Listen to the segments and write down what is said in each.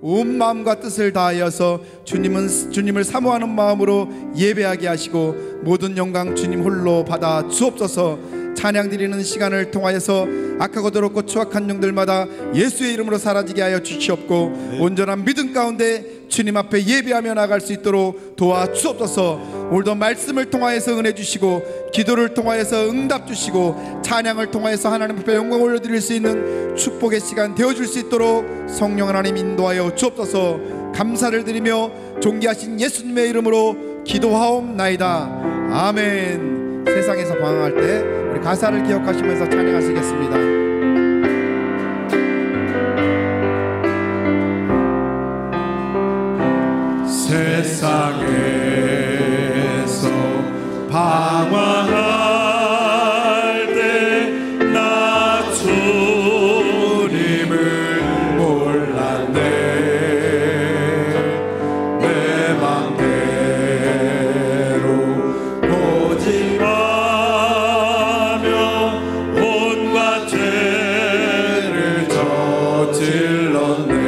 온 마음과 뜻을 다하여서 주님을 사모하는 마음으로 예배하게 하시고 모든 영광 주님 홀로 받아 주옵소서. 찬양 드리는 시간을 통하여서 악하고 더럽고 추악한 영들마다 예수의 이름으로 사라지게 하여 주시옵고 온전한 믿음 가운데 주님 앞에 예배하며 나갈 수 있도록 도와주옵소서. 오늘도 말씀을 통하여서 은혜 주시고 기도를 통하여서 응답 주시고 찬양을 통하여서 하나님 앞에 영광 올려드릴 수 있는 축복의 시간 되어줄 수 있도록 성령 하나님 인도하여 주옵소서. 감사를 드리며 존귀하신 예수님의 이름으로 기도하옵나이다. 아멘. 세상에서 방황할 때 우리 가사를 기억하시면서 찬양하시겠습니다. 세상에서 방황할 때 나 주님을 몰랐네. 내 맘대로 고집하며 온갖 죄를 저질렀네.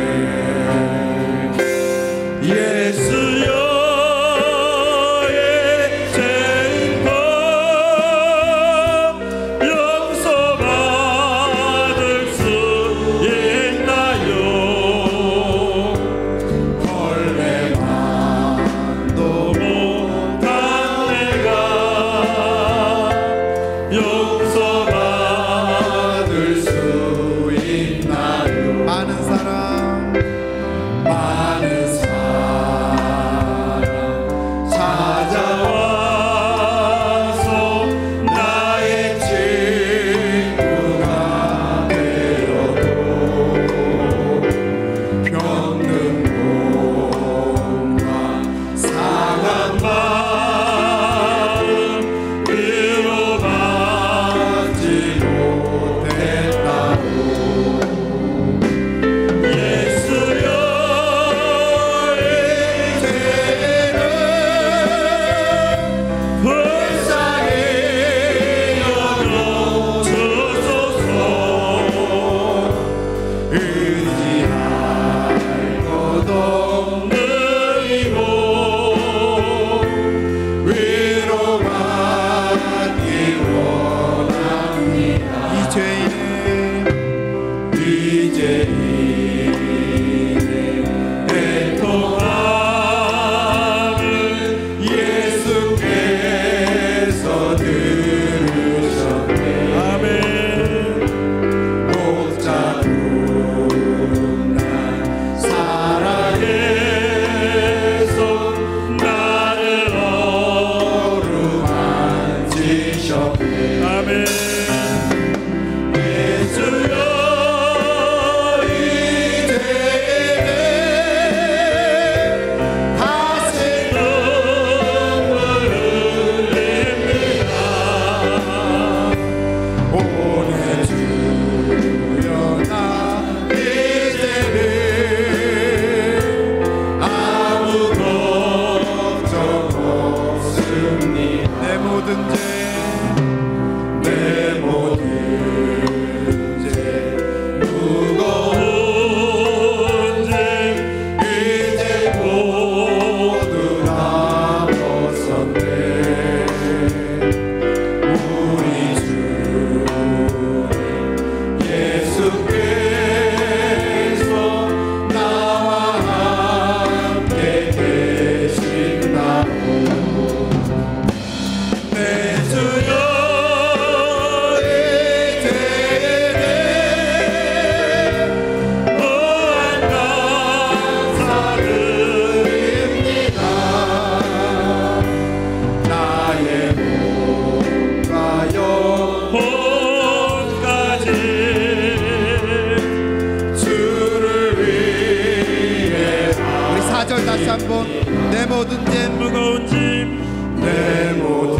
내 모든 짐 무거운 짐 내 모든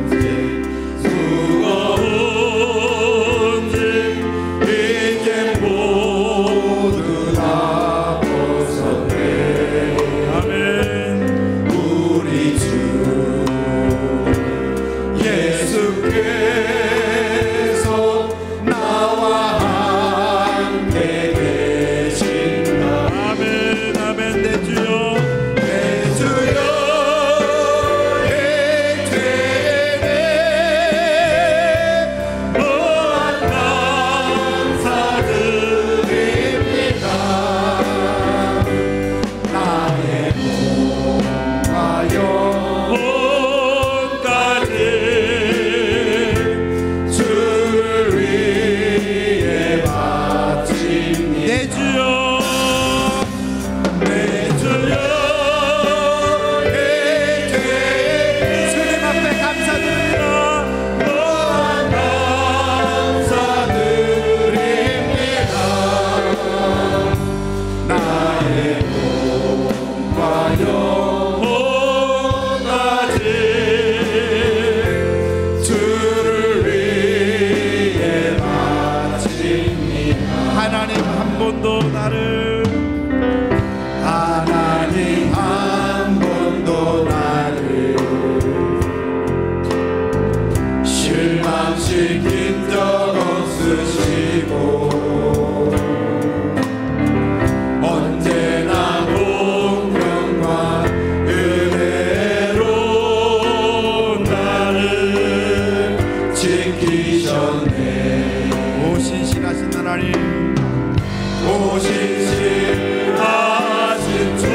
짐 무거운 짐 이제 모두 다 벗었네. 아멘. 우리 주 예수께서 나와 함께 계신 하나님 한 번도 나를 실망시킨 적 없으시고 언제나 공평과 은혜로 나를 지키셨네. 오 신실하신 하나님, 오 신실하신 주,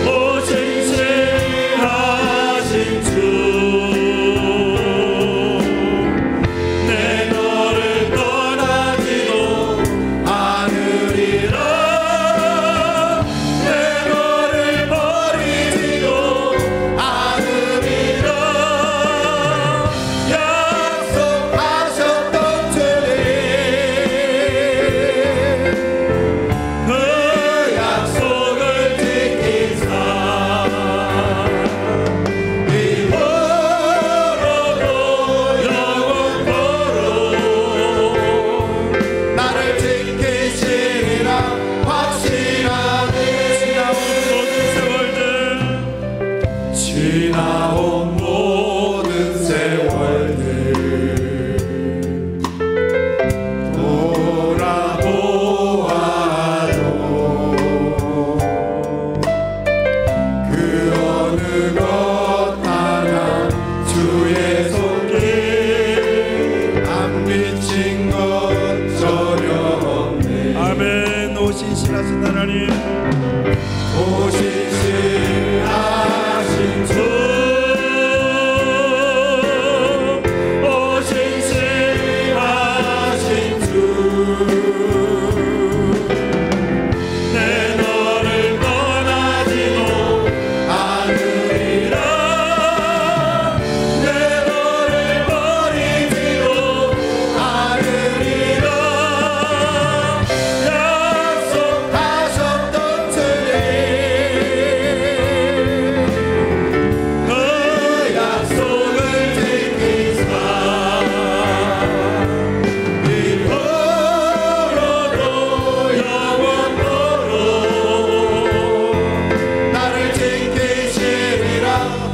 오 신실하신 주, 내 너를 떠나지도 않으리라. 내 너를 버리지도 않으리라. 약속하셨던 주님, 그 약속을 지키사 이후로도 영원토록 나를 지키시리라 확신하네. 지나온 모든 세월들 돌아보아도 그 어느 것 하나 주의 손길 안 미친 것 전혀 없네. 아멘. 오 신실하신 하나님, 오 신실하신 주, 오 신실하신 주, 내 너를 떠나지도 않으리라. 내 너를 버리지도 않으리라. 약속하셨던 주님, 그 약속을 지키사 이후로도 영원토록 나를 지키시리라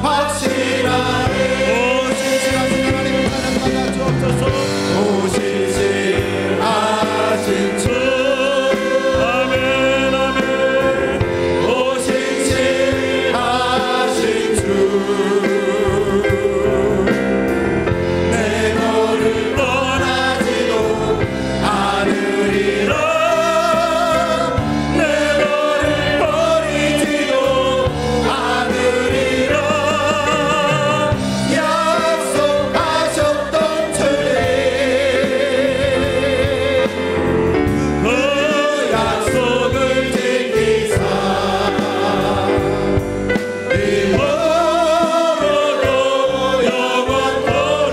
확신하네. 오 신실하신 하나님 찬양받아 주옵소서. 오 신실하신 주, 아멘 아멘. 오 신실하신 주, 내 너를 떠나지도 않으리라. 내 너를 버리지도 않으리라. 약속하셨던 주님, 그 약속을 지키사 이후로도 영원토록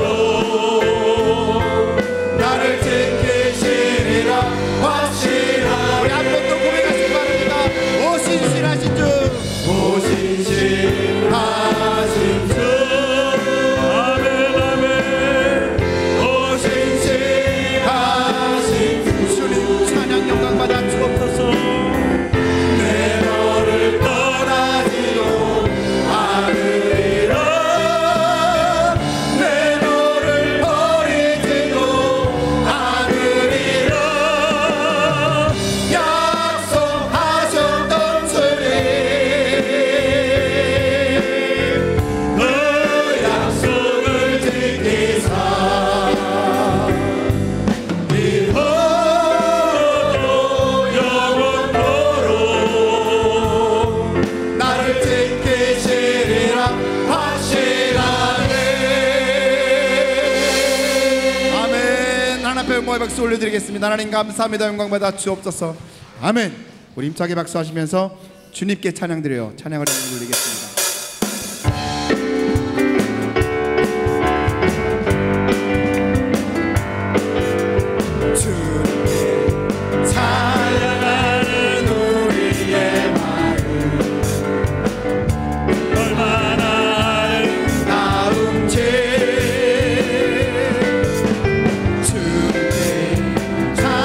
나를 지키시리라 확신하네. 우리 한 번 더 고백하시기 바랍니다. 오 신실하신 주, 오 신실하신 주, 아멘 아멘. 오 신실하신 주, 주님 찬양 영광 받아 주옵소서. 내 너를 떠나지도 않으리라. 내 너를 버리지도 않으리라. 약속하셨던 주님, 그 약속을 지키사 이후로도 영원토록 나를 지키시리라 확신하네. 아멘. 하나님 앞에 영광의 박수 올려드리겠습니다. 하나님 감사합니다. 영광 받아 주옵소서. 아멘. 우리 힘차게 박수하시면서 주님께 찬양드려요. 찬양을 올리겠습니다. 주님께 찬양하는 우리의 마음 얼마나 아름다운지. 주님께 찬양하는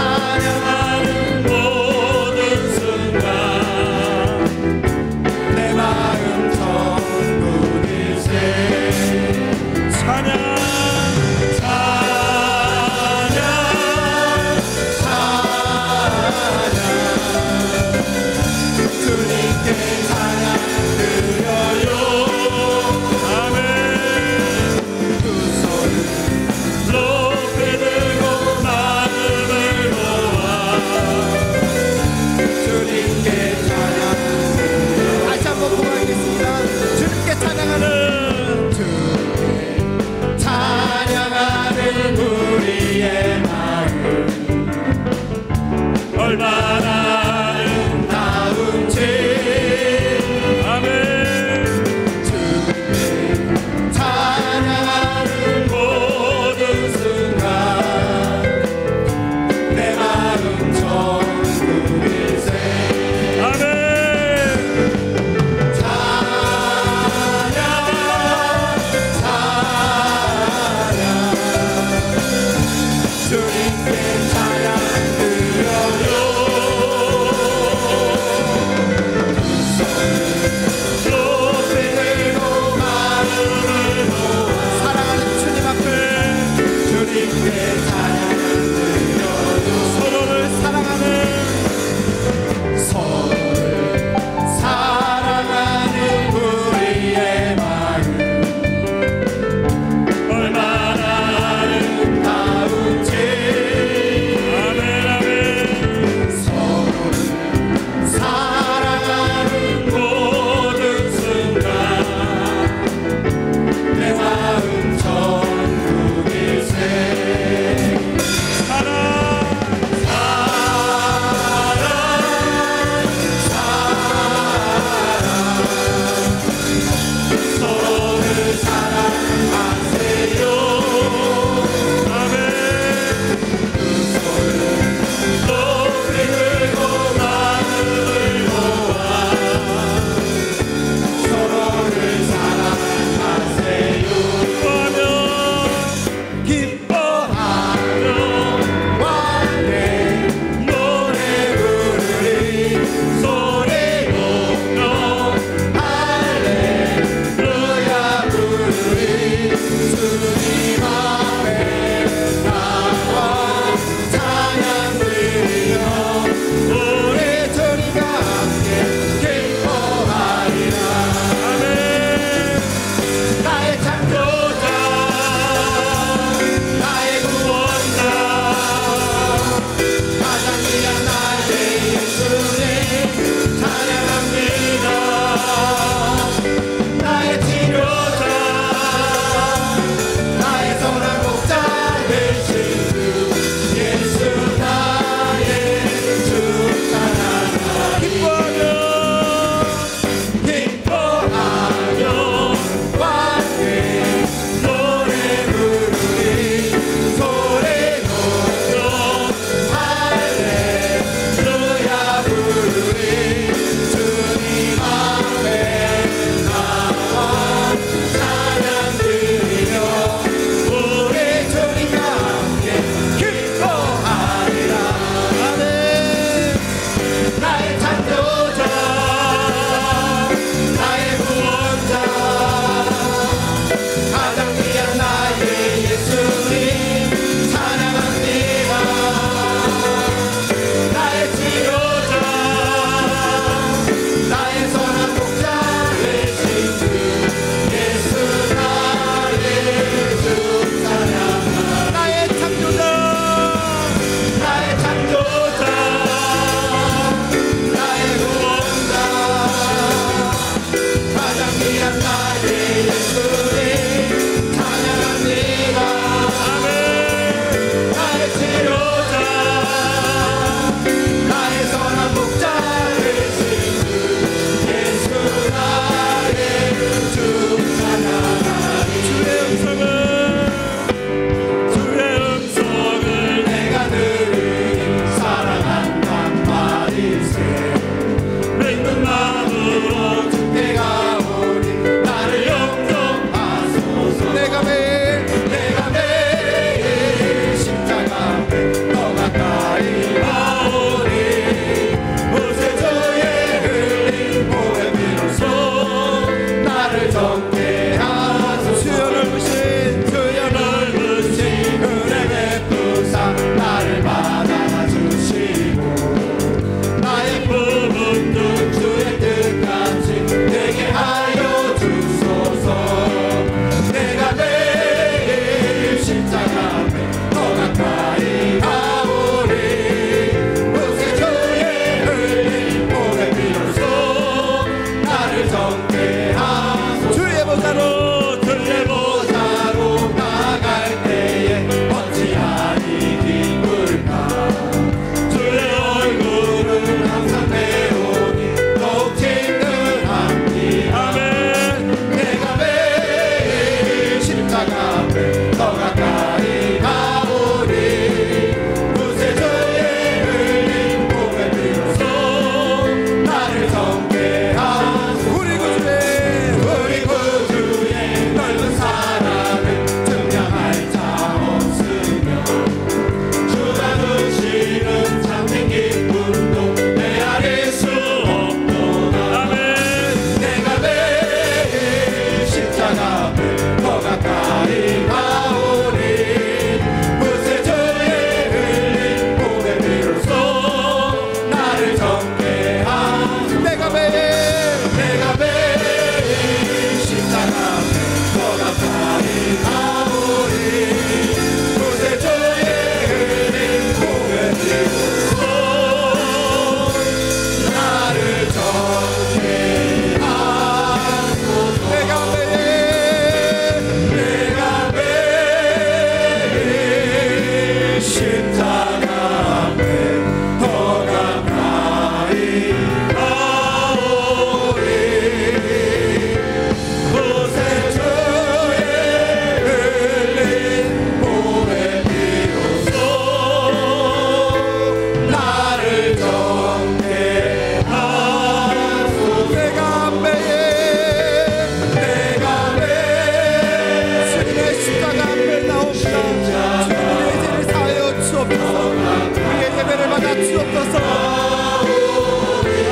주옵소서.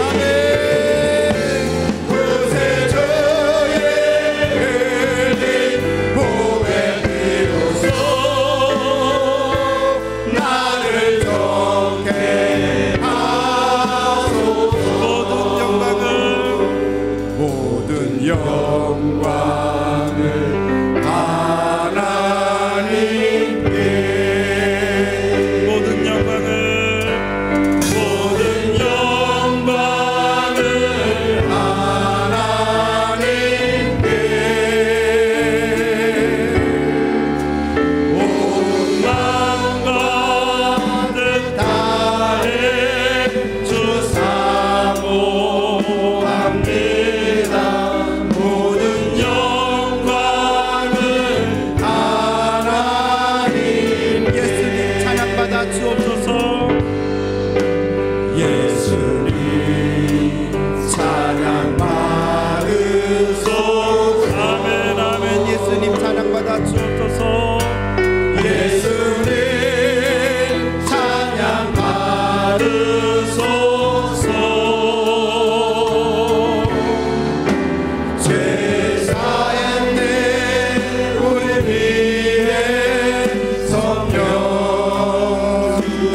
아멘. 구세주의 흘린 보배 비로소 나를 좋게 하소서. 모든 영광을 하나님께 모든 영광을 하나님께 온 마음과 뜻 다해 주 사모합니다. 모든 영광을 하나님. 예수님 찬양받아 주옵소서. 예수님 찬양 받으소서. 아멘 아멘. 예수님 찬양받아 주옵소서. 예수님 찬양 받으소서. 제사했네 우리 위에 성령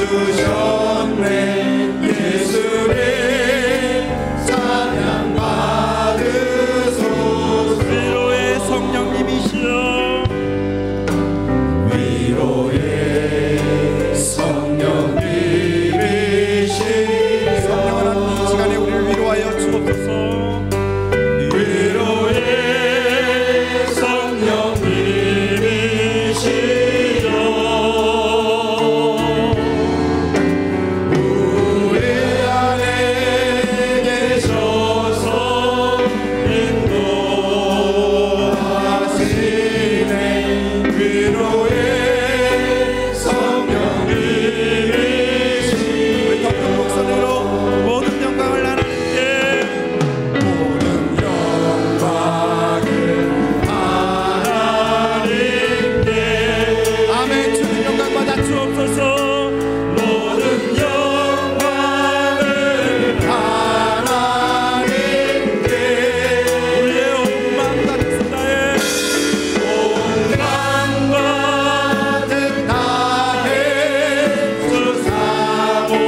주셨네. 예수님 찬양 받으소서. 위로의 성령님이시여. 위로의 성령님이시여. 성령 하나님 이 시간에 우리를 위로하여 주옵소서. 위로의 성령님이시여. 우리 안에 계셔서 인도하시네. 위로의 성령님이시여. 더 큰 목소리로 모든 영광을 하나님께. 모든 영광을 하나님께. 아멘. 주님 영광 받아 주옵소서. 모든 영광을 하나님께. 우리의 온 마음과 뜻 다해 온 마음과 뜻 다해 주 사모합니다.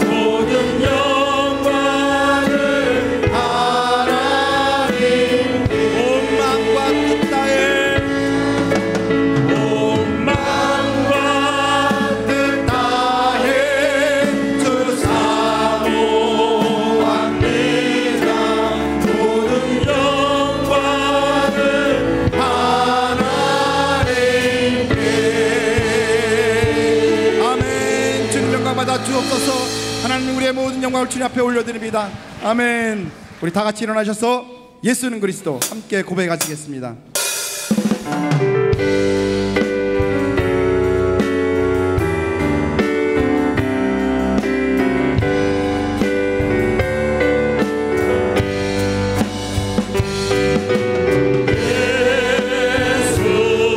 모든 영광을 하나님께. 온 마음과 뜻 다해 온 마음과 뜻 다해 주 사모합니다. 모든 영광을 하나님께. 아멘. 주님 영광 받아 주옵소서. 하나님 우리의 모든 영광을 주님 앞에 올려드립니다. 아멘. 우리 다 같이 일어나셔서 예수는 그리스도 함께 고백하시겠습니다.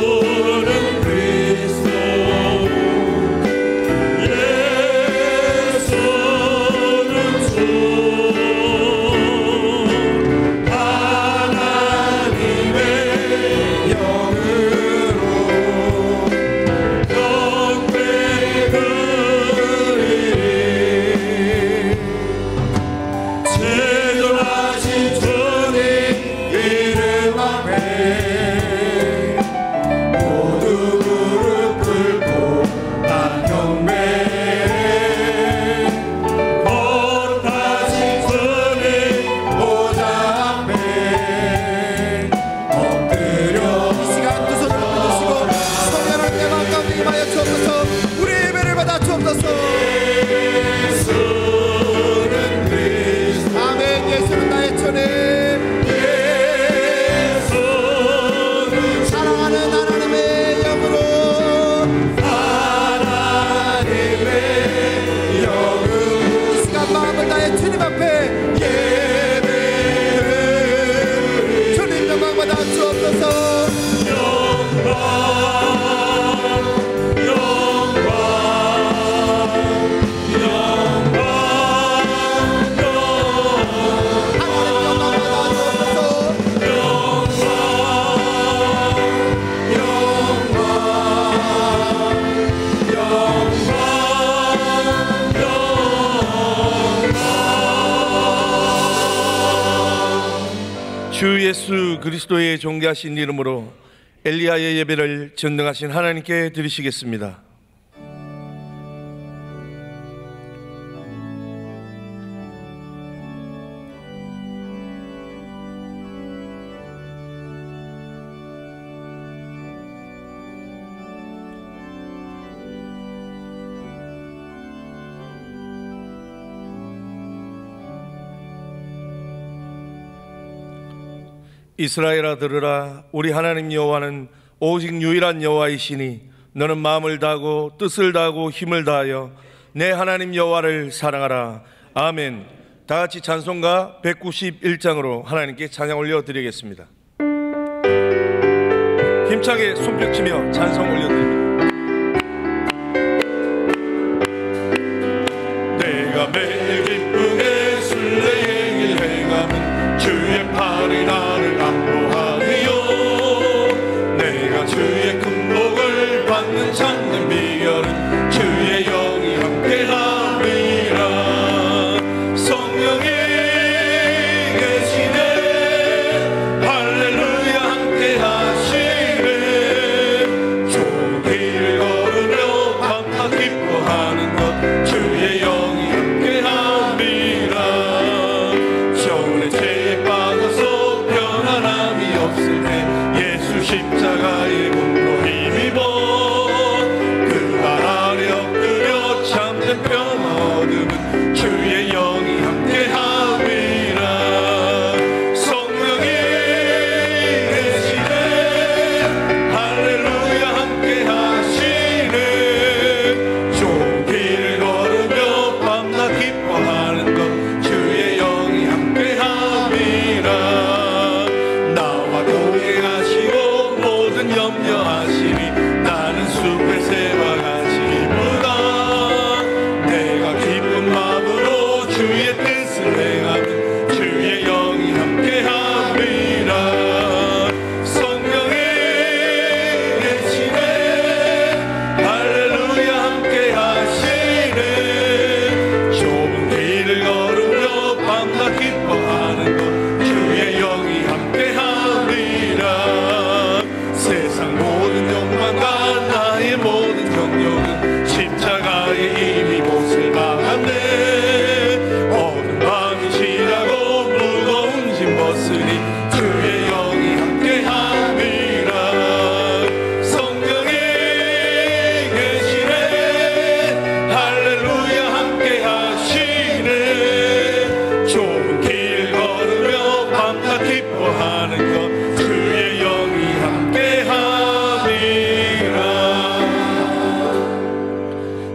예수는 그리스도. 예수는 주. 하나님의 주 예수 그리스도의 존귀하신 이름으로 엘리야의 예배를 전능하신 하나님께 드리시겠습니다. 이스라엘아 들으라. 우리 하나님 여호와는 오직 유일한 여호와이시니 너는 마음을 다하고 뜻을 다하고 힘을 다하여 내 하나님 여호와를 사랑하라. 아멘. 다 같이 찬송가 191장으로 하나님께 찬양 올려드리겠습니다. 힘차게 손뼉치며 찬송 올려드립니다. 내가 매일 기쁘게 순례의 길 행하면 주의 팔이 나를 안보하리요. 내가 주의 큰 복을 받는 참된 비결은 주의 영이 함께함이라. 성령이 계시네. 할렐루야 함께하시네. 좋은 길을 걸으며 밤낮 기뻐하는 것 주의 영이 함께함이라. 정의 죄에 빠져서 편안함이 없을 때 예수 십자가의 공로 힘입어 그 발 아래 엎드려 참된 평화 얻음은 주의 영이 함께함이라. 성령이 계시네. 할렐루야 함께하시네. 좋은 길을 걸으며 밤낮 기뻐하는 것 주의 영이 함께함이라. 나와 동행하시고 모든 염려하시니 나는 숲의 새와 같이 기쁘다. 내가 기쁜 마음으로 주의 뜻을 행하면 주의 영이 함께함이라. 성령이 계시네. 할렐루야 함께하시네. 좁은 길을 걸으며 밤낮 기뻐하는 것 주의 영이 함께함이라. 세상 모든 욕망과 나의 모든 경력은 십자가에 이미 못을 박았네. 어두운 밤이 지나고 무거운 짐 벗으니 주의 영이 함께함이라. 성령이 계시네. 할렐루야 함께하시네. 좁은 길 걸으며 밤낮 기뻐하는 것 주의 영이 함께함이라.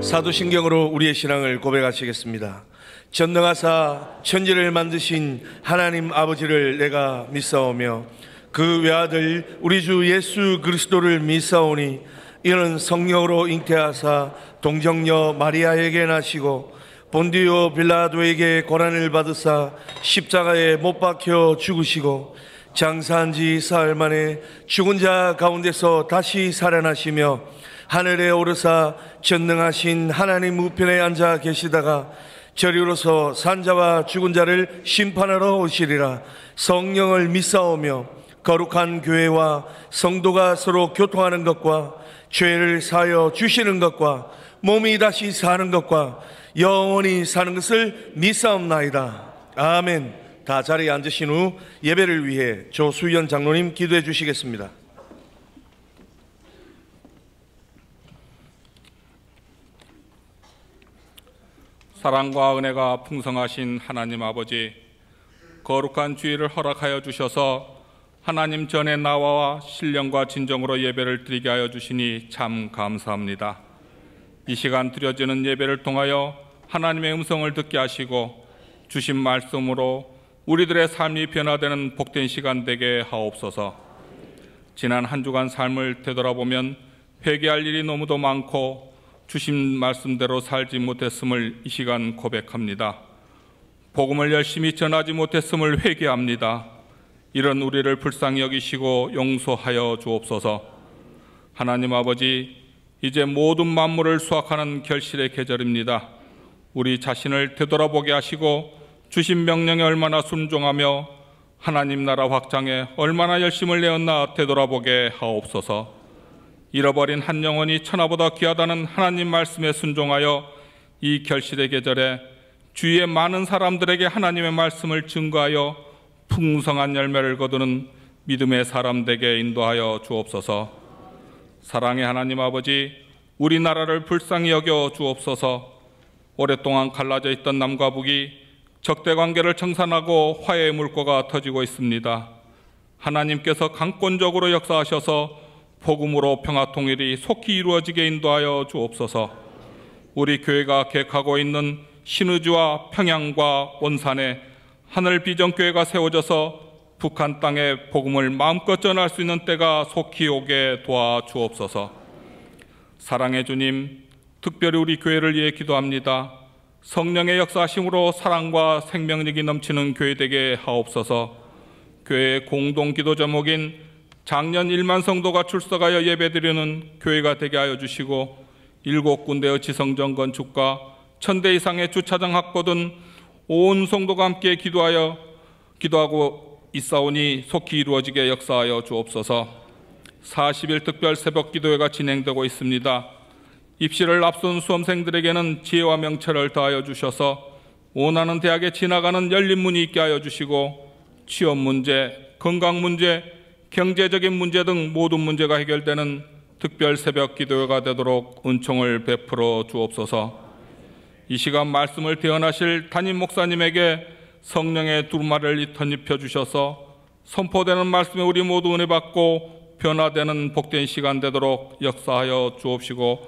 사도신경으로 우리의 신앙을 고백하시겠습니다. 전능하사 천지를 만드신 하나님 아버지를 내가 믿사오며 그 외아들 우리 주 예수 그리스도를 믿사오니 이는 성령으로 잉태하사 동정녀 마리아에게 나시고 본디오 빌라도에게 고난을 받으사 십자가에 못 박혀 죽으시고 장사한 지 사흘 만에 죽은 자 가운데서 다시 살아나시며 하늘에 오르사 전능하신 하나님 우편에 앉아 계시다가 저리로서 산자와 죽은 자를 심판하러 오시리라. 성령을 믿사오며 거룩한 교회와 성도가 서로 교통하는 것과 죄를 사하여 주시는 것과 몸이 다시 사는 것과 영원히 사는 것을 믿사옵나이다. 아멘. 다 자리에 앉으신 후 예배를 위해 조수연 장로님 기도해 주시겠습니다. 사랑과 은혜가 풍성하신 하나님 아버지, 거룩한 주일을 허락하여 주셔서 하나님 전에 나와 신령과 진정으로 예배를 드리게 하여 주시니 참 감사합니다. 이 시간 드려지는 예배를 통하여 하나님의 음성을 듣게 하시고 주신 말씀으로 우리들의 삶이 변화되는 복된 시간 되게 하옵소서. 지난 한 주간 삶을 되돌아보면 회개할 일이 너무도 많고 주신 말씀대로 살지 못했음을 이 시간 고백합니다. 복음을 열심히 전하지 못했음을 회개합니다. 이런 우리를 불쌍히 여기시고 용서하여 주옵소서. 하나님 아버지, 이제 모든 만물을 수확하는 결실의 계절입니다. 우리 자신을 되돌아보게 하시고 주신 명령에 얼마나 순종하며 하나님 나라 확장에 얼마나 열심을 내었나 되돌아보게 하옵소서. 잃어버린 한 영혼이 천하보다 귀하다는 하나님 말씀에 순종하여 이 결실의 계절에 주위의 많은 사람들에게 하나님의 말씀을 증거하여 풍성한 열매를 거두는 믿음의 사람 되게 인도하여 주옵소서. 사랑의 하나님 아버지, 우리나라를 불쌍히 여겨 주옵소서. 오랫동안 갈라져 있던 남과 북이 적대관계를 청산하고 화해의 물꼬가 터지고 있습니다. 하나님께서 강권적으로 역사하셔서 복음으로 평화 통일이 속히 이루어지게 인도하여 주옵소서. 우리 교회가 계획하고 있는 신의주와 평양과 원산에 하늘 비전교회가 세워져서 북한 땅에 복음을 마음껏 전할 수 있는 때가 속히 오게 도와주옵소서. 사랑의 주님, 특별히 우리 교회를 위해 기도합니다. 성령의 역사하심으로 사랑과 생명력이 넘치는 교회 되게 하옵소서. 교회의 공동 기도 제목인 작년 1만 성도가 출석하여 예배드리는 교회가 되게 하여 주시고 7군데의 지성전 건축과 1000대 이상의 주차장 확보 등 온 성도가 함께 기도하고 있사오니 속히 이루어지게 역사하여 주옵소서. 40일 특별 새벽 기도회가 진행되고 있습니다. 입시를 앞둔 수험생들에게는 지혜와 명철을 더하여 주셔서 원하는 대학에 지나가는 열린 문이 있게 하여 주시고 취업 문제, 건강 문제, 경제적인 문제 등 모든 문제가 해결되는 특별 새벽 기도회가 되도록 은총을 베풀어 주옵소서. 이 시간 말씀을 대언하실 담임 목사님에게 성령의 두루마리를 덧입혀 주셔서 선포되는 말씀에 우리 모두 은혜 받고 변화되는 복된 시간 되도록 역사하여 주옵시고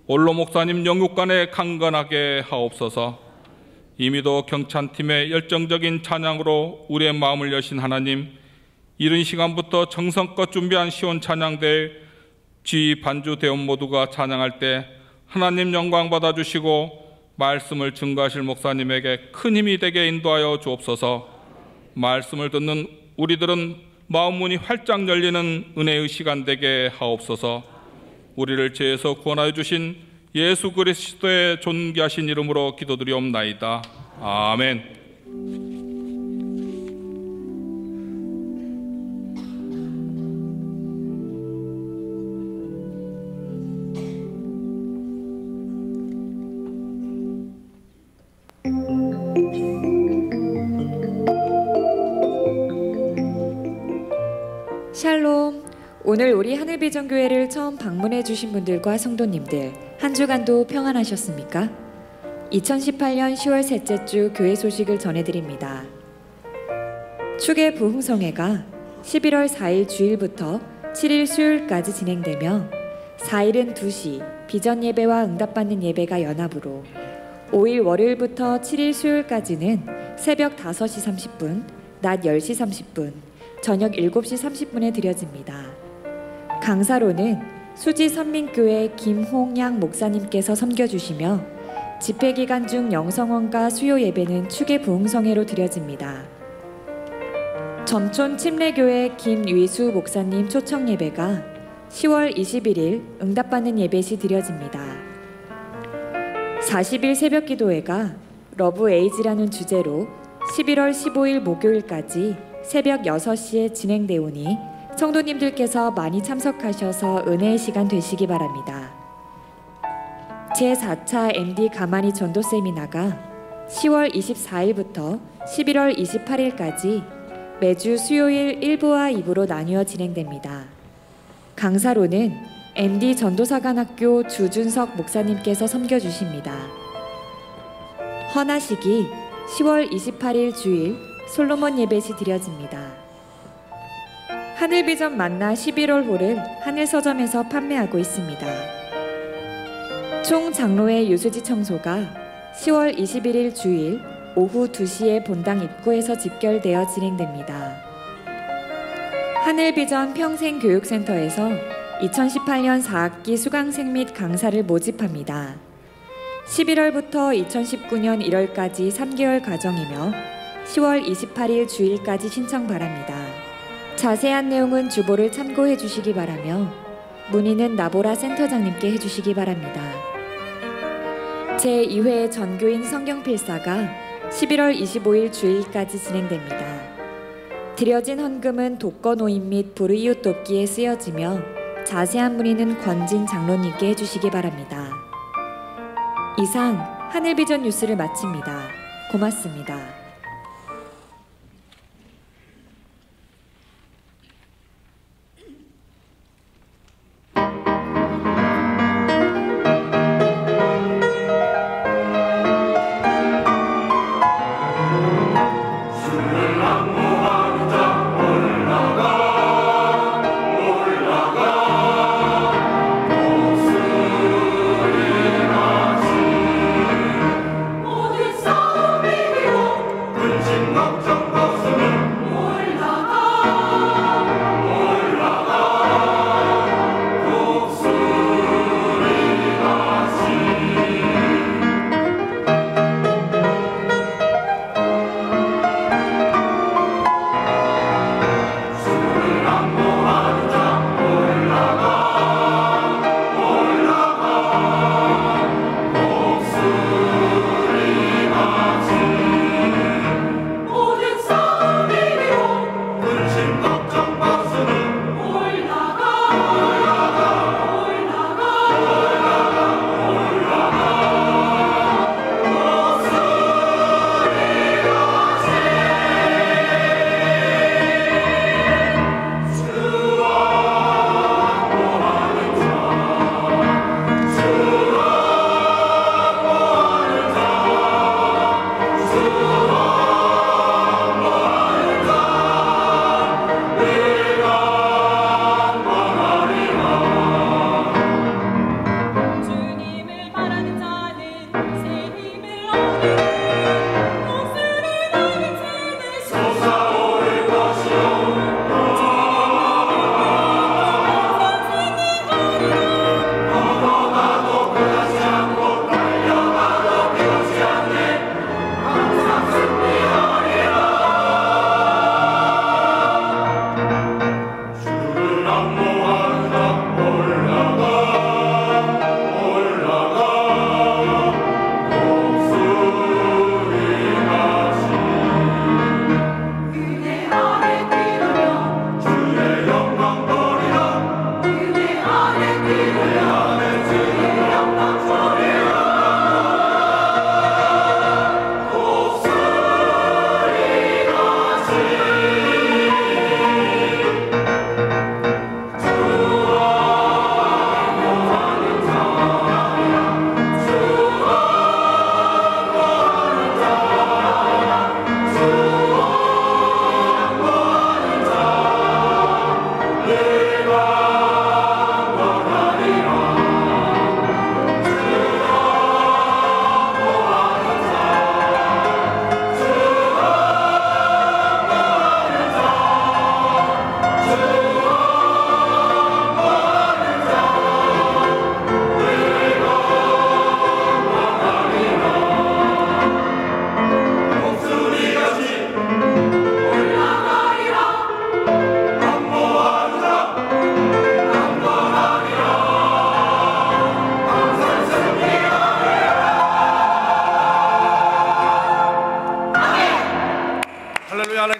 올로 목사님 영육간에 강건하게 하옵소서. 이미도 경찬팀의 열정적인 찬양으로 우리의 마음을 여신 하나님, 이른 시간부터 정성껏 준비한 시온 찬양대회 지 반주 대원 모두가 찬양할 때 하나님 영광 받아주시고 말씀을 증거하실 목사님에게 큰 힘이 되게 인도하여 주옵소서. 말씀을 듣는 우리들은 마음 문이 활짝 열리는 은혜의 시간 되게 하옵소서. 우리를 죄에서 구원하여 주신 예수 그리스도의 존귀하신 이름으로 기도드리옵나이다. 아멘. 샬롬. 오늘 우리 하늘비전교회를 처음 방문해 주신 분들과 성도님들, 한 주간도 평안하셨습니까? 2018년 10월 셋째 주 교회 소식을 전해드립니다. 축의 부흥성회가 11월 4일 주일부터 7일 수요일까지 진행되며 4일은 2시 비전 예배와 응답받는 예배가 연합으로, 5일 월요일부터 7일 수요일까지는 새벽 5시 30분, 낮 10시 30분, 저녁 7시 30분에 드려집니다. 강사로는 수지 선민교회 김홍양 목사님께서 섬겨주시며 집회기간 중 영성원과 수요 예배는 축의 부흥성회로 드려집니다. 점촌 침례교회 김위수 목사님 초청 예배가 10월 21일 응답받는 예배 시 드려집니다. 40일 새벽 기도회가 러브 에이지라는 주제로 11월 15일 목요일까지 새벽 6시에 진행되오니 성도님들께서 많이 참석하셔서 은혜의 시간 되시기 바랍니다. 제4차 MD 가만히 전도 세미나가 10월 24일부터 11월 28일까지 매주 수요일 1부와 2부로 나뉘어 진행됩니다. 강사로는 MD 전도사관학교 주준석 목사님께서 섬겨주십니다. 헌화식이 10월 28일 주일 솔로몬 예배 시 드려집니다. 하늘비전 만나 11월 홀을 하늘서점에서 판매하고 있습니다. 총 장로회 유수지 청소가 10월 21일 주일 오후 2시에 본당 입구에서 집결되어 진행됩니다. 하늘비전 평생교육센터에서 2018년 4학기 수강생 및 강사를 모집합니다. 11월부터 2019년 1월까지 3개월 과정이며 10월 28일 주일까지 신청 바랍니다. 자세한 내용은 주보를 참고해 주시기 바라며 문의는 나보라 센터장님께 해주시기 바랍니다. 제2회 전교인 성경필사가 11월 25일 주일까지 진행됩니다. 드려진 헌금은 독거노인 및 불이웃 돕기에 쓰여지며 자세한 문의는 권진 장로님께 해주시기 바랍니다. 이상 하늘비전 뉴스를 마칩니다. 고맙습니다.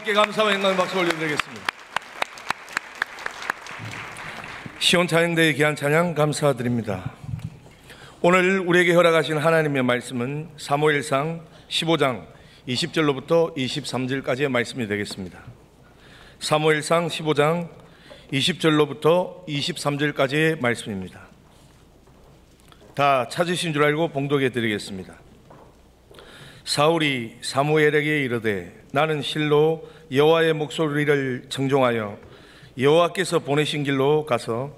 하나님께 감사와 영광의 박수 올려드리겠습니다. 시온 찬양대의 귀한 찬양 감사드립니다. 오늘 우리에게 허락하신 하나님의 말씀은 사무엘상 15장 20절로부터 23절까지의 말씀이 되겠습니다. 사무엘상 15장 20절로부터 23절까지의 말씀입니다. 다 찾으신 줄 알고 봉독해 드리겠습니다. 사울이 사무엘에게 이르되 나는 실로 여호와의 목소리를 청종하여 여호와께서 보내신 길로 가서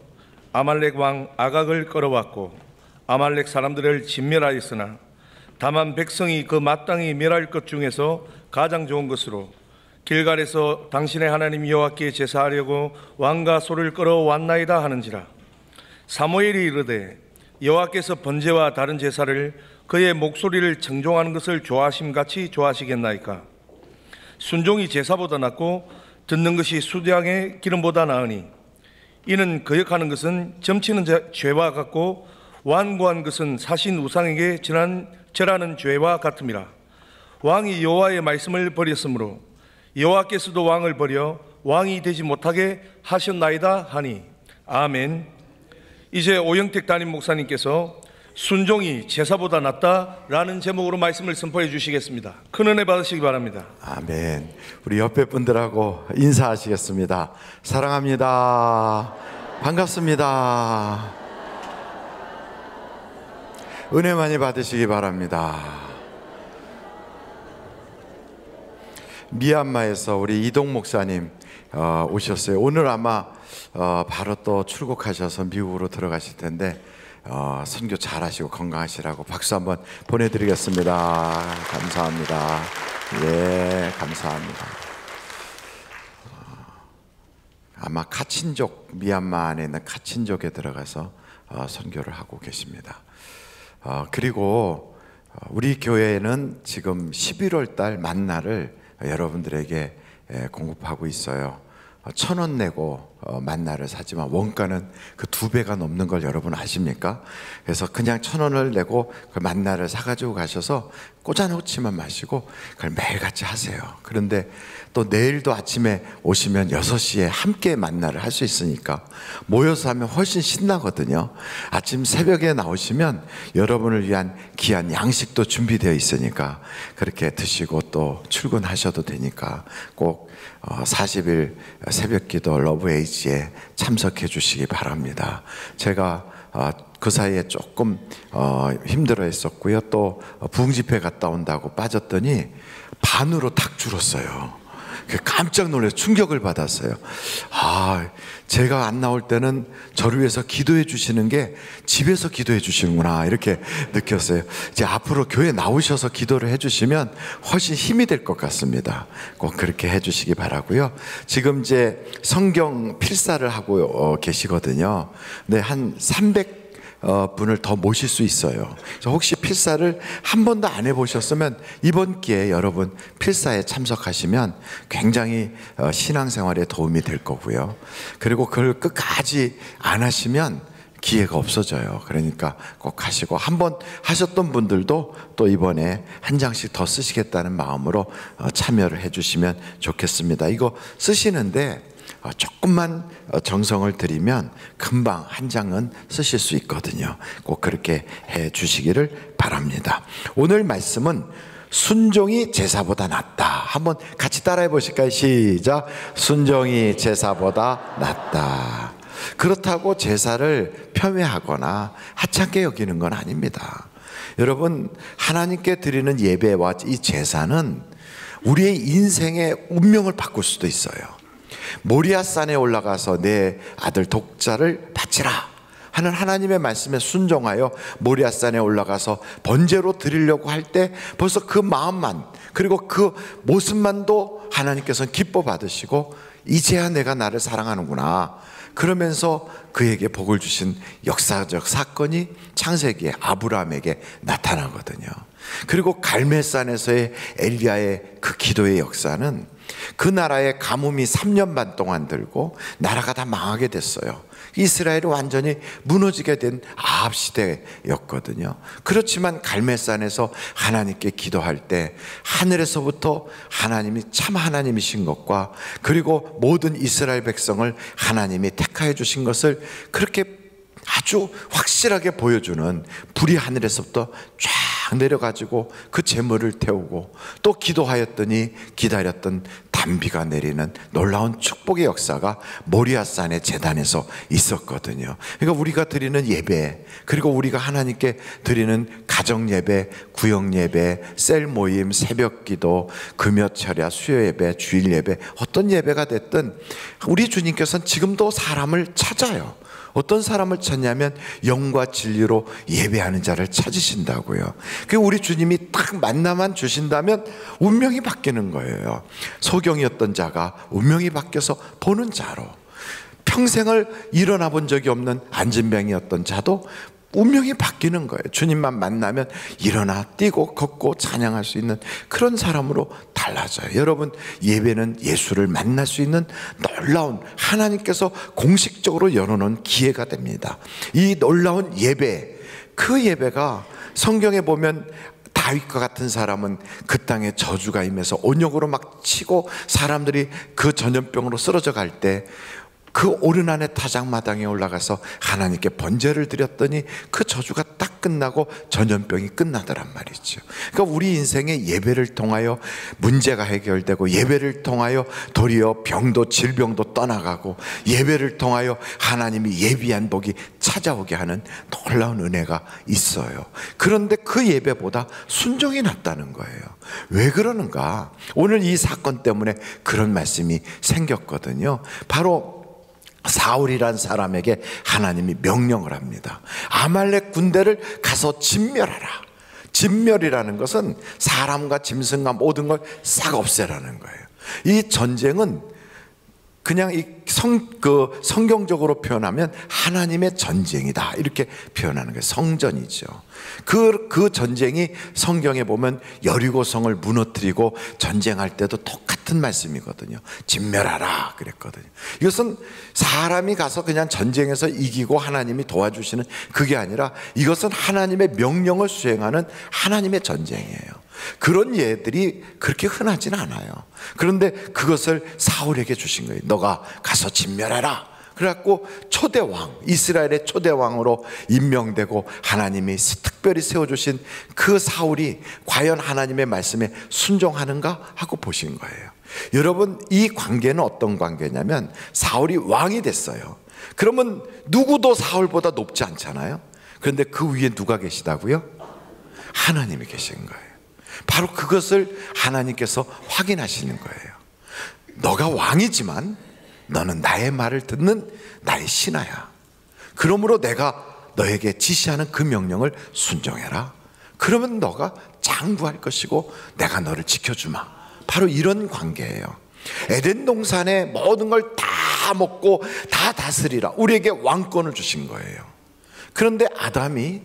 아말렉 왕 아각을 끌어왔고 아말렉 사람들을 진멸하였으나 다만 백성이 그 마땅히 멸할 것 중에서 가장 좋은 것으로 길갈에서 당신의 하나님 여호와께 제사하려고 왕과 소를 끌어왔나이다 하는지라. 사무엘이 이르되 여호와께서 번제와 다른 제사를 그의 목소리를 청종하는 것을 좋아하심같이 좋아하시겠나이까. 순종이 제사보다 낫고 듣는 것이 수량의 기름보다 나으니 이는 거역하는 것은 점치는 죄와 같고 완고한 것은 사신 우상에게 절하는 죄와 같음이라. 왕이 여호와의 말씀을 버렸으므로 여호와께서도 왕을 버려 왕이 되지 못하게 하셨나이다 하니 아멘. 이제 오영택 담임 목사님께서 순종이 제사보다 낫다라는 제목으로 말씀을 선포해 주시겠습니다. 큰 은혜 받으시기 바랍니다. 아멘. 우리 옆에 분들하고 인사하시겠습니다. 사랑합니다. 반갑습니다. 은혜 많이 받으시기 바랍니다. 미얀마에서 우리 이동 목사님 오셨어요. 오늘 아마 바로 또 출국하셔서 미국으로 들어가실 텐데 선교 잘하시고 건강하시라고 박수 한번 보내드리겠습니다. 감사합니다. 예, 감사합니다. 아마 카친족, 미얀마 안에 있는 카친족에 들어가서 선교를 하고 계십니다. 그리고 우리 교회는 지금 11월 달 만나를 여러분들에게 공급하고 있어요. 1,000원 내고 만나를 사지만 원가는 그 2배가 넘는 걸 여러분 아십니까? 그래서 그냥 1,000원을 내고 그 만나를 사가지고 가셔서 꽂아놓지만 마시고 그걸 매일같이 하세요. 그런데 또 내일도 아침에 오시면 6시에 함께 만나를 할 수 있으니까 모여서 하면 훨씬 신나거든요. 아침 새벽에 나오시면 여러분을 위한 귀한 양식도 준비되어 있으니까 그렇게 드시고 또 출근하셔도 되니까 꼭 40일 새벽기도 러브에이지에 참석해 주시기 바랍니다. 제가 그 사이에 조금 힘들어 했었고요. 또 부흥집회 갔다 온다고 빠졌더니 반으로 탁 줄었어요. 깜짝 놀라서 충격을 받았어요. 제가 안 나올 때는 저를 위해서 기도해 주시는 게 집에서 기도해 주시는구나 이렇게 느꼈어요. 이제 앞으로 교회 나오셔서 기도를 해 주시면 훨씬 힘이 될 것 같습니다. 꼭 그렇게 해 주시기 바라고요. 지금 이제 성경 필사를 하고 계시거든요. 네, 한 300 분을 더 모실 수 있어요. 그래서 혹시 필사를 한 번도 안 해보셨으면 이번 기회에 여러분 필사에 참석하시면 굉장히 신앙생활에 도움이 될 거고요. 그리고 그걸 끝까지 안 하시면 기회가 없어져요. 그러니까 꼭 하시고, 한번 하셨던 분들도 또 이번에 한 장씩 더 쓰시겠다는 마음으로 참여를 해주시면 좋겠습니다. 이거 쓰시는데 조금만 정성을 들이면 금방 한 장은 쓰실 수 있거든요. 꼭 그렇게 해 주시기를 바랍니다. 오늘 말씀은 순종이 제사보다 낫다. 한번 같이 따라해 보실까요? 시작. 순종이 제사보다 낫다. 그렇다고 제사를 폄훼하거나 하찮게 여기는 건 아닙니다. 여러분, 하나님께 드리는 예배와 이 제사는 우리의 인생의 운명을 바꿀 수도 있어요. 모리아산에 올라가서 내 아들 독자를 바치라 하는 하나님의 말씀에 순종하여 모리아산에 올라가서 번제로 드리려고 할 때 벌써 그 마음만, 그리고 그 모습만도 하나님께서는 기뻐 받으시고 이제야 내가 나를 사랑하는구나 그러면서 그에게 복을 주신 역사적 사건이 창세기에 아브라함에게 나타나거든요. 그리고 갈멜산에서의 엘리야의 그 기도의 역사는 그 나라의 가뭄이 3년 반 동안 들고 나라가 다 망하게 됐어요. 이스라엘이 완전히 무너지게 된 아합 시대였거든요. 그렇지만 갈멜산에서 하나님께 기도할 때 하늘에서부터 하나님이 참 하나님이신 것과 그리고 모든 이스라엘 백성을 하나님이 택하여 주신 것을 그렇게 아주 확실하게 보여주는 불이 하늘에서부터 쫙 내려가지고 그 재물을 태우고 또 기도하였더니 기다렸던 단비가 내리는 놀라운 축복의 역사가 모리아산의 제단에서 있었거든요. 그러니까 우리가 드리는 예배, 그리고 우리가 하나님께 드리는 가정 예배, 구역 예배, 셀 모임, 새벽 기도, 금요 철야, 수요 예배, 주일 예배, 어떤 예배가 됐든 우리 주님께서는 지금도 사람을 찾아요. 어떤 사람을 찾냐면 영과 진리로 예배하는 자를 찾으신다고요. 그 우리 주님이 딱 만나만 주신다면 운명이 바뀌는 거예요. 소경이었던 자가 운명이 바뀌어서 보는 자로, 평생을 일어나 본 적이 없는 안진병이었던 자도 운명이 바뀌는 거예요. 주님만 만나면 일어나 뛰고 걷고 찬양할 수 있는 그런 사람으로 달라져요. 여러분, 예배는 예수를 만날 수 있는 놀라운, 하나님께서 공식적으로 열어놓은 기회가 됩니다. 이 놀라운 예배, 그 예배가 성경에 보면 다 다윗과 같은 사람은 그 땅에 저주가 임해서 온역으로 막 치고 사람들이 그 전염병으로 쓰러져 갈 때 그 오르난의 타작마당에 올라가서 하나님께 번제를 드렸더니 그 저주가 딱 끝나고 전염병이 끝나더란 말이죠. 그러니까 우리 인생의 예배를 통하여 문제가 해결되고, 예배를 통하여 도리어 병도 질병도 떠나가고, 예배를 통하여 하나님이 예비한 복이 찾아오게 하는 놀라운 은혜가 있어요. 그런데 그 예배보다 순종이 낫다는 거예요. 왜 그러는가? 오늘 이 사건 때문에 그런 말씀이 생겼거든요. 바로 사울이란 사람에게 하나님이 명령을 합니다. 아말렉 군대를 가서 진멸하라. 진멸이라는 것은 사람과 짐승과 모든 걸 싹 없애라는 거예요. 이 전쟁은 그냥 성경적으로 표현하면 하나님의 전쟁이다, 이렇게 표현하는 거예요. 성전이죠. 그 전쟁이 성경에 보면 여리고성을 무너뜨리고 전쟁할 때도 똑같은 말씀이거든요. 진멸하라 그랬거든요. 이것은 사람이 가서 그냥 전쟁에서 이기고 하나님이 도와주시는 그게 아니라, 이것은 하나님의 명령을 수행하는 하나님의 전쟁이에요. 그런 예들이 그렇게 흔하지는 않아요. 그런데 그것을 사울에게 주신 거예요. 너가 가서 진멸해라. 그래갖고 초대왕, 이스라엘의 초대왕으로 임명되고 하나님이 특별히 세워주신 그 사울이 과연 하나님의 말씀에 순종하는가 하고 보신 거예요. 여러분, 이 관계는 어떤 관계냐면, 사울이 왕이 됐어요. 그러면 누구도 사울보다 높지 않잖아요. 그런데 그 위에 누가 계시다고요? 하나님이 계신 거예요. 바로 그것을 하나님께서 확인하시는 거예요. 너가 왕이지만 너는 나의 말을 듣는 나의 신하야. 그러므로 내가 너에게 지시하는 그 명령을 순종해라. 그러면 너가 장구할 것이고 내가 너를 지켜주마. 바로 이런 관계예요. 에덴 동산에 모든 걸 다 먹고 다 다스리라, 우리에게 왕권을 주신 거예요. 그런데 아담이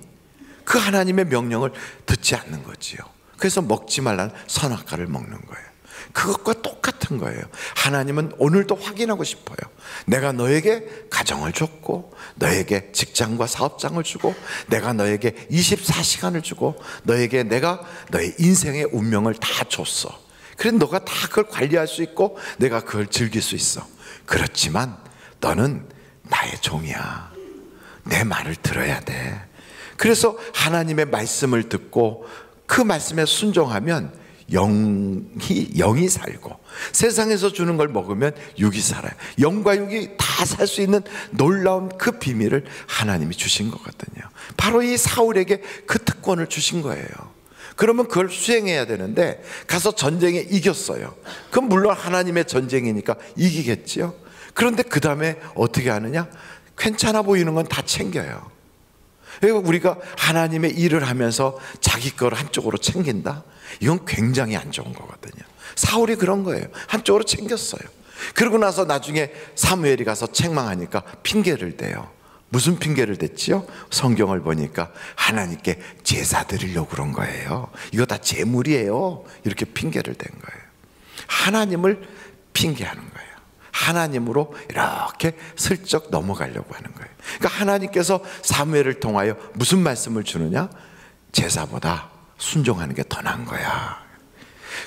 그 하나님의 명령을 듣지 않는 거지요. 그래서 먹지 말라는 선악과를 먹는 거예요. 그것과 똑같은 거예요. 하나님은 오늘도 확인하고 싶어요. 내가 너에게 가정을 줬고, 너에게 직장과 사업장을 주고, 내가 너에게 24시간을 주고, 너에게 내가 너의 인생의 운명을 다 줬어. 그래서 너가 다 그걸 관리할 수 있고 내가 그걸 즐길 수 있어. 그렇지만 너는 나의 종이야. 내 말을 들어야 돼. 그래서 하나님의 말씀을 듣고 그 말씀에 순종하면 영이 살고, 세상에서 주는 걸 먹으면 육이 살아요. 영과 육이 다 살 수 있는 놀라운 그 비밀을 하나님이 주신 거거든요. 바로 이 사울에게 그 특권을 주신 거예요. 그러면 그걸 수행해야 되는데, 가서 전쟁에 이겼어요. 그럼 물론 하나님의 전쟁이니까 이기겠죠. 그런데 그 다음에 어떻게 하느냐? 괜찮아 보이는 건 다 챙겨요. 우리가 하나님의 일을 하면서 자기 걸 한쪽으로 챙긴다? 이건 굉장히 안 좋은 거거든요. 사울이 그런 거예요. 한쪽으로 챙겼어요. 그러고 나서 나중에 사무엘이 가서 책망하니까 핑계를 대요. 무슨 핑계를 댔지요? 성경을 보니까 하나님께 제사 드리려고 그런 거예요. 이거 다 제물이에요. 이렇게 핑계를 댄 거예요. 하나님을 핑계하는 거예요. 하나님으로 이렇게 슬쩍 넘어가려고 하는 거예요. 그러니까 하나님께서 사무엘을 통하여 무슨 말씀을 주느냐? 제사보다 순종하는 게 더 나은 거야.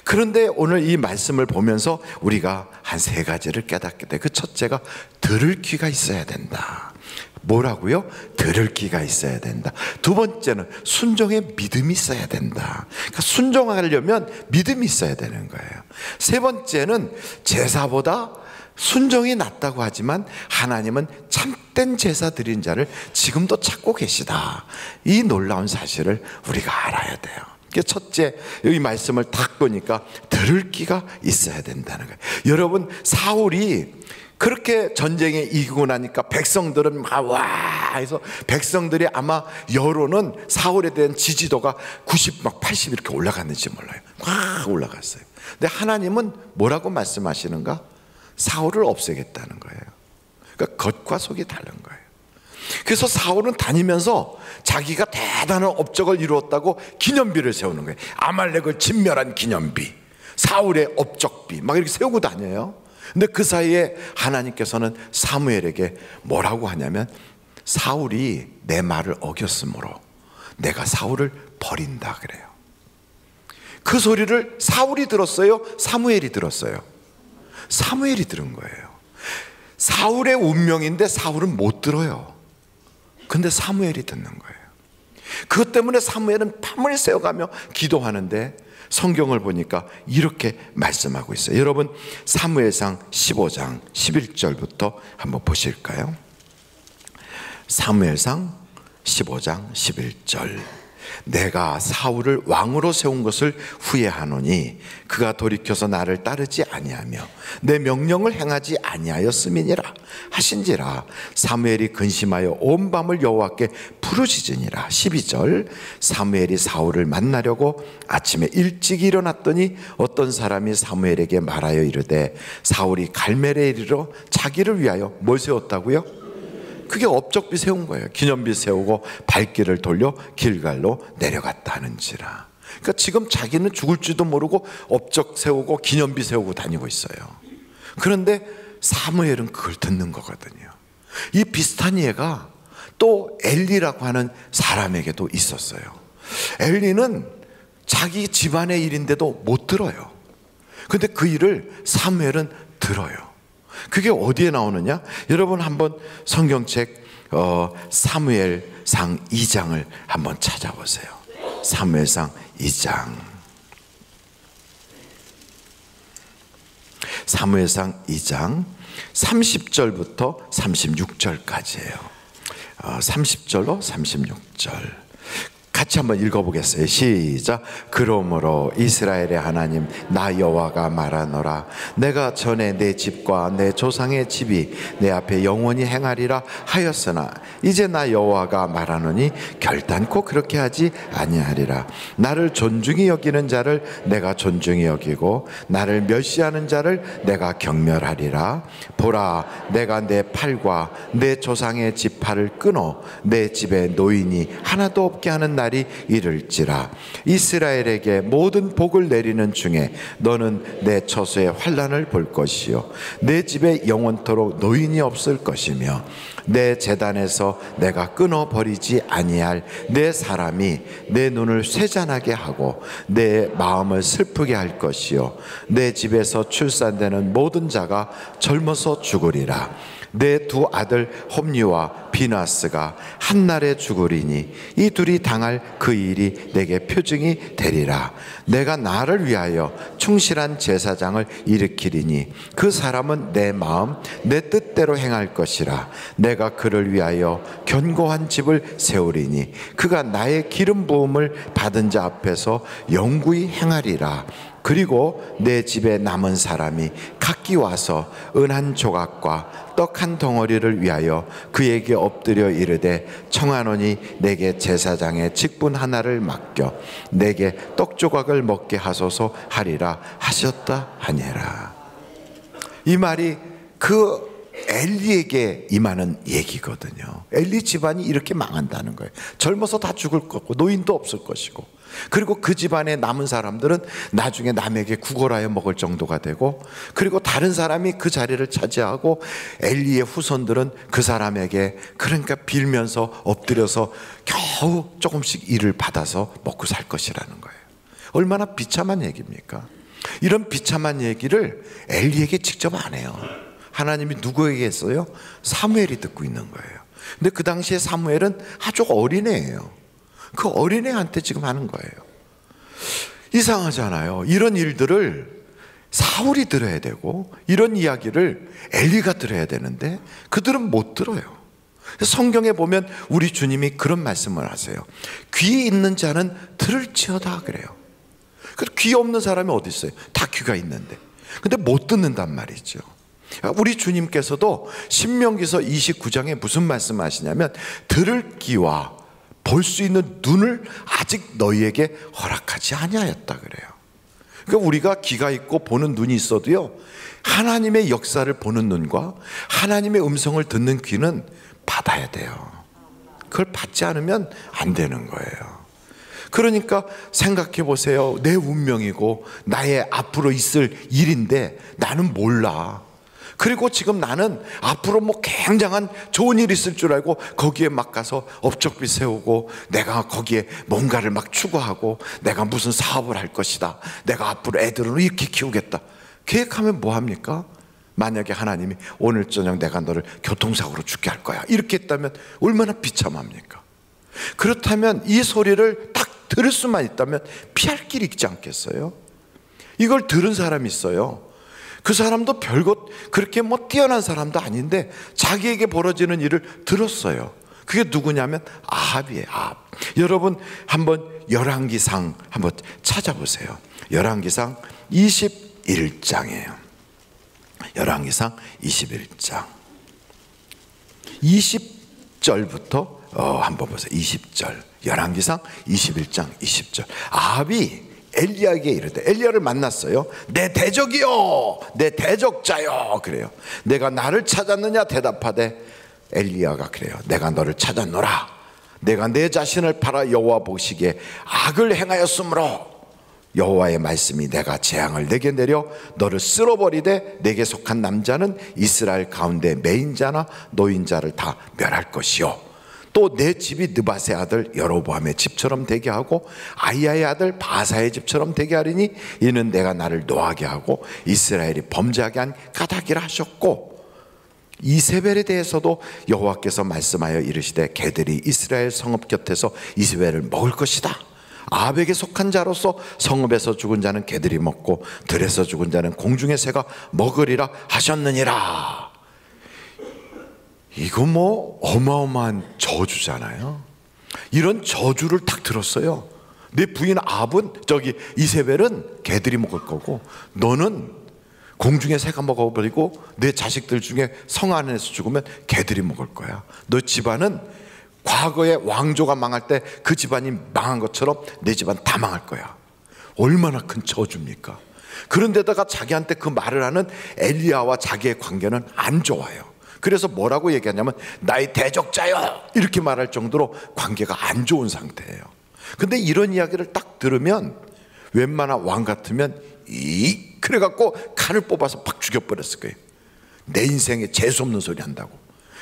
그런데 오늘 이 말씀을 보면서 우리가 한 3가지를 깨닫게 돼. 그 첫째가 들을 귀가 있어야 된다. 뭐라고요? 들을 귀가 있어야 된다. 두 번째는 순종의 믿음이 있어야 된다. 그러니까 순종하려면 믿음이 있어야 되는 거예요. 세 번째는 제사보다 순종이 낫다고 하지만 하나님은 참된 제사 드린 자를 지금도 찾고 계시다. 이 놀라운 사실을 우리가 알아야 돼요. 첫째, 여기 말씀을 딱 보니까 들을 귀가 있어야 된다는 거예요. 여러분, 사울이 그렇게 전쟁에 이기고 나니까 백성들은 막 와 해서, 백성들이 아마 여론은 사울에 대한 지지도가 90, 막 80 이렇게 올라갔는지 몰라요. 확 올라갔어요. 근데 하나님은 뭐라고 말씀하시는가? 사울을 없애겠다는 거예요. 그러니까 겉과 속이 다른 거예요. 그래서 사울은 다니면서 자기가 대단한 업적을 이루었다고 기념비를 세우는 거예요. 아말렉을 진멸한 기념비, 사울의 업적비 막 이렇게 세우고 다녀요. 근데 그 사이에 하나님께서는 사무엘에게 뭐라고 하냐면, 사울이 내 말을 어겼으므로 내가 사울을 버린다 그래요. 그 소리를 사울이 들었어요? 사무엘이 들었어요? 사무엘이 들은 거예요. 사울의 운명인데 사울은 못 들어요. 근데 사무엘이 듣는 거예요. 그것 때문에 사무엘은 밤을 새워가며 기도하는데 성경을 보니까 이렇게 말씀하고 있어요. 여러분, 사무엘상 15장 11절부터 한번 보실까요? 사무엘상 15장 11절. 내가 사울을 왕으로 세운 것을 후회하노니 그가 돌이켜서 나를 따르지 아니하며 내 명령을 행하지 아니하였음이니라 하신지라. 사무엘이 근심하여 온 밤을 여호와께 부르짖으니라. 12절. 사무엘이 사울을 만나려고 아침에 일찍 일어났더니 어떤 사람이 사무엘에게 말하여 이르되 사울이 갈멜에 이르러 자기를 위하여 뭘 세웠다고요? 그게 업적비 세운 거예요. 기념비 세우고 발길을 돌려 길갈로 내려갔다 하는지라. 그러니까 지금 자기는 죽을지도 모르고 업적 세우고 기념비 세우고 다니고 있어요. 그런데 사무엘은 그걸 듣는 거거든요. 이 비슷한 예가 또 엘리라고 하는 사람에게도 있었어요. 엘리는 자기 집안의 일인데도 못 들어요. 근데 그 일을 사무엘은 들어요. 그게 어디에 나오느냐? 여러분 한번 성경책 사무엘상 2장을 한번 찾아보세요. 사무엘상 2장. 사무엘상 2장 30절부터 36절까지예요. 30절로 36절. 같이 한번 읽어보겠어요. 시작. 그러므로 이스라엘의 하나님 나 여호와가 말하노라. 내가 전에 내 집과 내 조상의 집이 내 앞에 영원히 행하리라 하였으나 이제 나 여호와가 말하노니 결단코 그렇게 하지 아니하리라. 나를 존중히 여기는 자를 내가 존중히 여기고 나를 멸시하는 자를 내가 경멸하리라. 보라, 내가 내 팔과 내 조상의 지팔을 끊어 내 집에 노인이 하나도 없게 하는 날이 이를지라. 이스라엘에게 모든 복을 내리는 중에 너는 내 처소의 환난을 볼 것이요 내 집에 영원토록 노인이 없을 것이며 내 제단에서 내가 끊어버리지 아니할 내 사람이 내 눈을 쇠잔하게 하고 내 마음을 슬프게 할 것이요 내 집에서 출산되는 모든 자가 젊어서 죽으리라. 내 두 아들 홈리와 비나스가 한날에 죽으리니 이 둘이 당할 그 일이 내게 표징이 되리라. 내가 나를 위하여 충실한 제사장을 일으키리니 그 사람은 내 마음 내 뜻대로 행할 것이라. 내가 그를 위하여 견고한 집을 세우리니 그가 나의 기름 부음을 받은 자 앞에서 영구히 행하리라. 그리고 내 집에 남은 사람이 각기 와서 은 한 조각과 떡 한 덩어리를 위하여 그에게 엎드려 이르되 청하노니 내게 제사장의 직분 하나를 맡겨 내게 떡 조각을 먹게 하소서 하리라 하셨다 하니라. 이 말이 그 엘리에게 임하는 얘기거든요. 엘리 집안이 이렇게 망한다는 거예요. 젊어서 다 죽을 거고 노인도 없을 것이고, 그리고 그 집안에 남은 사람들은 나중에 남에게 구걸하여 먹을 정도가 되고, 그리고 다른 사람이 그 자리를 차지하고 엘리의 후손들은 그 사람에게 그러니까 빌면서 엎드려서 겨우 조금씩 일을 받아서 먹고 살 것이라는 거예요. 얼마나 비참한 얘기입니까? 이런 비참한 얘기를 엘리에게 직접 안 해요. 하나님이 누구에게 했어요? 사무엘이 듣고 있는 거예요. 근데 그 당시에 사무엘은 아주 어린애예요. 그 어린애한테 지금 하는 거예요. 이상하잖아요. 이런 일들을 사울이 들어야 되고 이런 이야기를 엘리가 들어야 되는데 그들은 못 들어요. 성경에 보면 우리 주님이 그런 말씀을 하세요. 귀 있는 자는 들을지어다 그래요. 귀 없는 사람이 어디 있어요? 다 귀가 있는데. 근데 못 듣는단 말이죠. 우리 주님께서도 신명기서 29장에 무슨 말씀하시냐면 들을 귀와 볼 수 있는 눈을 아직 너희에게 허락하지 아니하였다 그래요. 그러니까 우리가 귀가 있고 보는 눈이 있어도요, 하나님의 역사를 보는 눈과 하나님의 음성을 듣는 귀는 받아야 돼요. 그걸 받지 않으면 안 되는 거예요. 그러니까 생각해 보세요. 내 운명이고 나의 앞으로 있을 일인데 나는 몰라. 그리고 지금 나는 앞으로 뭐 굉장한 좋은 일이 있을 줄 알고 거기에 막 가서 업적비 세우고 내가 거기에 뭔가를 막 추구하고 내가 무슨 사업을 할 것이다, 내가 앞으로 애들을 이렇게 키우겠다 계획하면 뭐합니까? 만약에 하나님이 오늘 저녁 내가 너를 교통사고로 죽게 할 거야 이렇게 했다면 얼마나 비참합니까? 그렇다면 이 소리를 딱 들을 수만 있다면 피할 길이 있지 않겠어요? 이걸 들은 사람이 있어요. 그 사람도 별것 그렇게 뭐 뛰어난 사람도 아닌데 자기에게 벌어지는 일을 들었어요. 그게 누구냐면 아합이에요. 아합. 여러분 한번 열왕기상 한번 찾아보세요. 열왕기상 21장이에요. 열왕기상 21장 20절부터 한번 보세요. 20절 열왕기상 21장 20절 아합이 엘리야에게 이르되, 엘리야를 만났어요. 내 대적이요, 내 대적자요 그래요. 내가 나를 찾았느냐 대답하되 엘리야가 그래요. 내가 너를 찾았노라. 내가 내 자신을 팔아 여호와 보시기에 악을 행하였으므로 여호와의 말씀이 내가 재앙을 내게 내려 너를 쓸어버리되 내게 속한 남자는 이스라엘 가운데 매인자나 노인자를 다 멸할 것이요 또 내 집이 느밧의 아들 여로보암의 집처럼 되게 하고 아히야의 아들 바사의 집처럼 되게 하리니 이는 내가 나를 노하게 하고 이스라엘이 범죄하게 한 까닭이라 하셨고, 이세벨에 대해서도 여호와께서 말씀하여 이르시되 개들이 이스라엘 성읍 곁에서 이세벨을 먹을 것이다. 아합에게 속한 자로서 성읍에서 죽은 자는 개들이 먹고 들에서 죽은 자는 공중의 새가 먹으리라 하셨느니라. 이거 뭐 어마어마한 저주잖아요. 이런 저주를 딱 들었어요. 내 부인 아합은 이세벨은 개들이 먹을 거고 너는 공중의 새가 먹어버리고 내 자식들 중에 성 안에서 죽으면 개들이 먹을 거야. 너 집안은 과거에 왕조가 망할 때 그 집안이 망한 것처럼 내 집안 다 망할 거야. 얼마나 큰 저주입니까? 그런데다가 자기한테 그 말을 하는 엘리야와 자기의 관계는 안 좋아요. 그래서 뭐라고 얘기하냐면 나의 대적자여 이렇게 말할 정도로 관계가 안 좋은 상태예요. 근데 이런 이야기를 딱 들으면 웬만한 왕 같으면 그래갖고 칼을 뽑아서 팍 죽여버렸을 거예요. 내 인생에 재수없는 소리 한다고.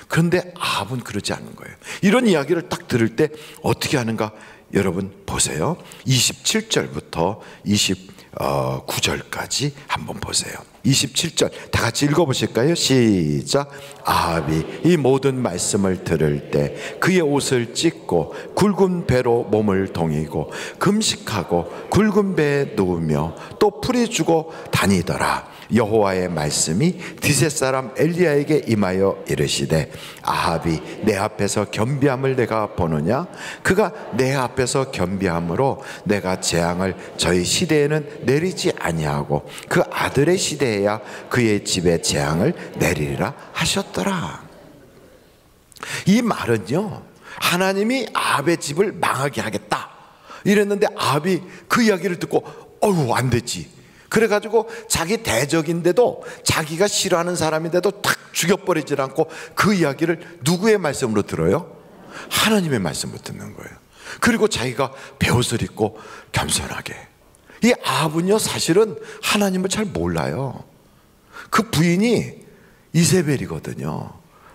그런데 아합은 그러지 않은 거예요. 이런 이야기를 딱 들을 때 어떻게 하는가 여러분 보세요. 27절부터 29절까지 한번 보세요. 27절 다 같이 읽어보실까요? 시작. 아합이 이 모든 말씀을 들을 때 그의 옷을 찢고 굵은 배로 몸을 동이고 금식하고 굵은 배에 누우며 또 풀이 주고 다니더라. 여호와의 말씀이 디셋 사람 엘리야에게 임하여 이르시되 아합이 내 앞에서 겸비함을 내가 보느냐? 그가 내 앞에서 겸비함으로 내가 재앙을 저희 시대에는 내리지 아니하고 그 아들의 시대에야 그의 집에 재앙을 내리리라 하셨더라. 이 말은요, 하나님이 아합의 집을 망하게 하겠다 이랬는데 아합이 그 이야기를 듣고 어휴 안 되지. 그래가지고 자기 대적인데도 자기가 싫어하는 사람인데도 탁 죽여버리질 않고 그 이야기를 누구의 말씀으로 들어요? 하나님의 말씀으로 듣는 거예요. 그리고 자기가 베옷을 입고 겸손하게. 이 아합은요 사실은 하나님을 잘 몰라요. 그 부인이 이세벨이거든요.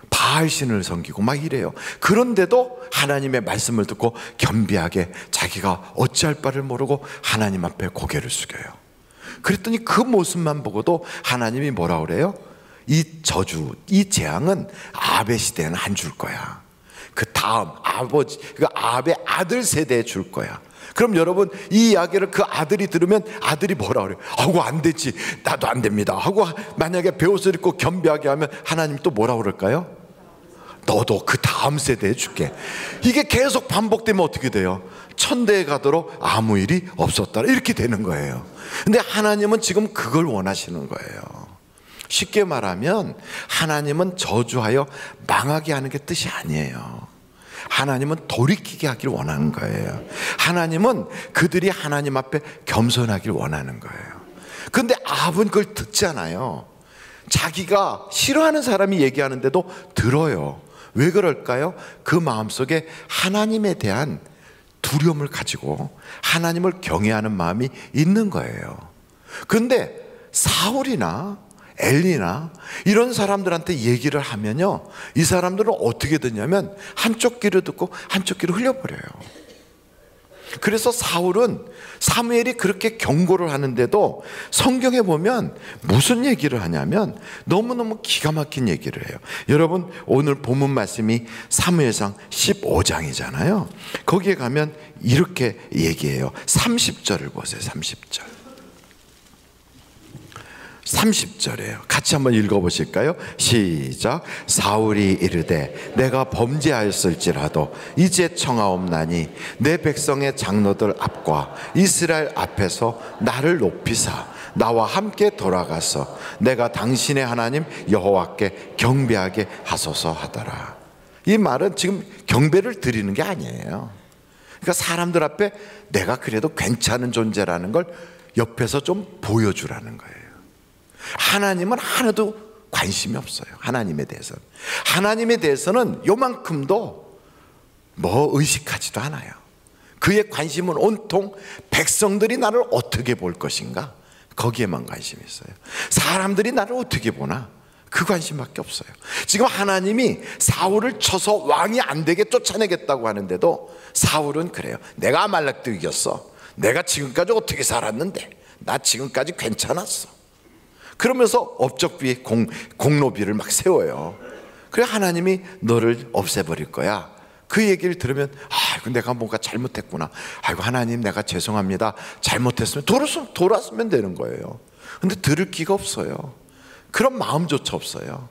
바알신을 섬기고 막 이래요. 그런데도 하나님의 말씀을 듣고 겸비하게 자기가 어찌할 바를 모르고 하나님 앞에 고개를 숙여요. 그랬더니 그 모습만 보고도 하나님이 뭐라 그래요? 이 저주, 이 재앙은 아합의 시대에는 안 줄 거야. 그 다음 아합의 아들 세대에 줄 거야. 그럼 여러분 이 이야기를 그 아들이 들으면 아들이 뭐라 그래요? 아이고 안 되지, 나도 안 됩니다 하고 만약에 베옷을 입고 겸비하게 하면 하나님 또 뭐라 그럴까요? 너도 그 다음 세대에 줄게. 이게 계속 반복되면 어떻게 돼요? 천대에 가도록 아무 일이 없었다 이렇게 되는 거예요. 근데 하나님은 지금 그걸 원하시는 거예요. 쉽게 말하면 하나님은 저주하여 망하게 하는 게 뜻이 아니에요. 하나님은 돌이키게 하길 원하는 거예요. 하나님은 그들이 하나님 앞에 겸손하길 원하는 거예요. 그런데 아합은 그걸 듣잖아요. 자기가 싫어하는 사람이 얘기하는데도 들어요. 왜 그럴까요? 그 마음속에 하나님에 대한 두려움을 가지고 하나님을 경외하는 마음이 있는 거예요. 그런데 사울이나 엘리나 이런 사람들한테 얘기를 하면요, 이 사람들은 어떻게 되냐면 한쪽 귀로 듣고 한쪽 귀로 흘려버려요. 그래서 사울은 사무엘이 그렇게 경고를 하는데도 성경에 보면 무슨 얘기를 하냐면 너무너무 기가 막힌 얘기를 해요. 여러분, 오늘 본문 말씀이 사무엘상 15장이잖아요. 거기에 가면 이렇게 얘기해요. 30절을 보세요. 30절이에요. 같이 한번 읽어보실까요? 시작. 사울이 이르되 내가 범죄하였을지라도 이제 청하옵나니 내 백성의 장로들 앞과 이스라엘 앞에서 나를 높이사 나와 함께 돌아가서 내가 당신의 하나님 여호와께 경배하게 하소서 하더라. 이 말은 지금 경배를 드리는 게 아니에요. 그러니까 사람들 앞에 내가 그래도 괜찮은 존재라는 걸 옆에서 좀 보여주라는 거예요. 하나님은 하나도 관심이 없어요. 하나님에 대해서는 요만큼도 의식하지도 않아요. 그의 관심은 온통 백성들이 나를 어떻게 볼 것인가, 거기에만 관심이 있어요. 사람들이 나를 어떻게 보나, 그 관심밖에 없어요. 지금 하나님이 사울을 쳐서 왕이 안 되게 쫓아내겠다고 하는데도 사울은 그래요. 내가 아말렉도 이겼어. 내가 지금까지 어떻게 살았는데, 나 지금까지 괜찮았어. 그러면서 업적비에 공로비를 막 세워요. 그래 하나님이 너를 없애버릴 거야. 그 얘기를 들으면 아이고 내가 뭔가 잘못했구나. 아이고 하나님 내가 죄송합니다. 잘못했으면 돌았으면 되는 거예요. 근데 들을 기가 없어요. 그런 마음조차 없어요.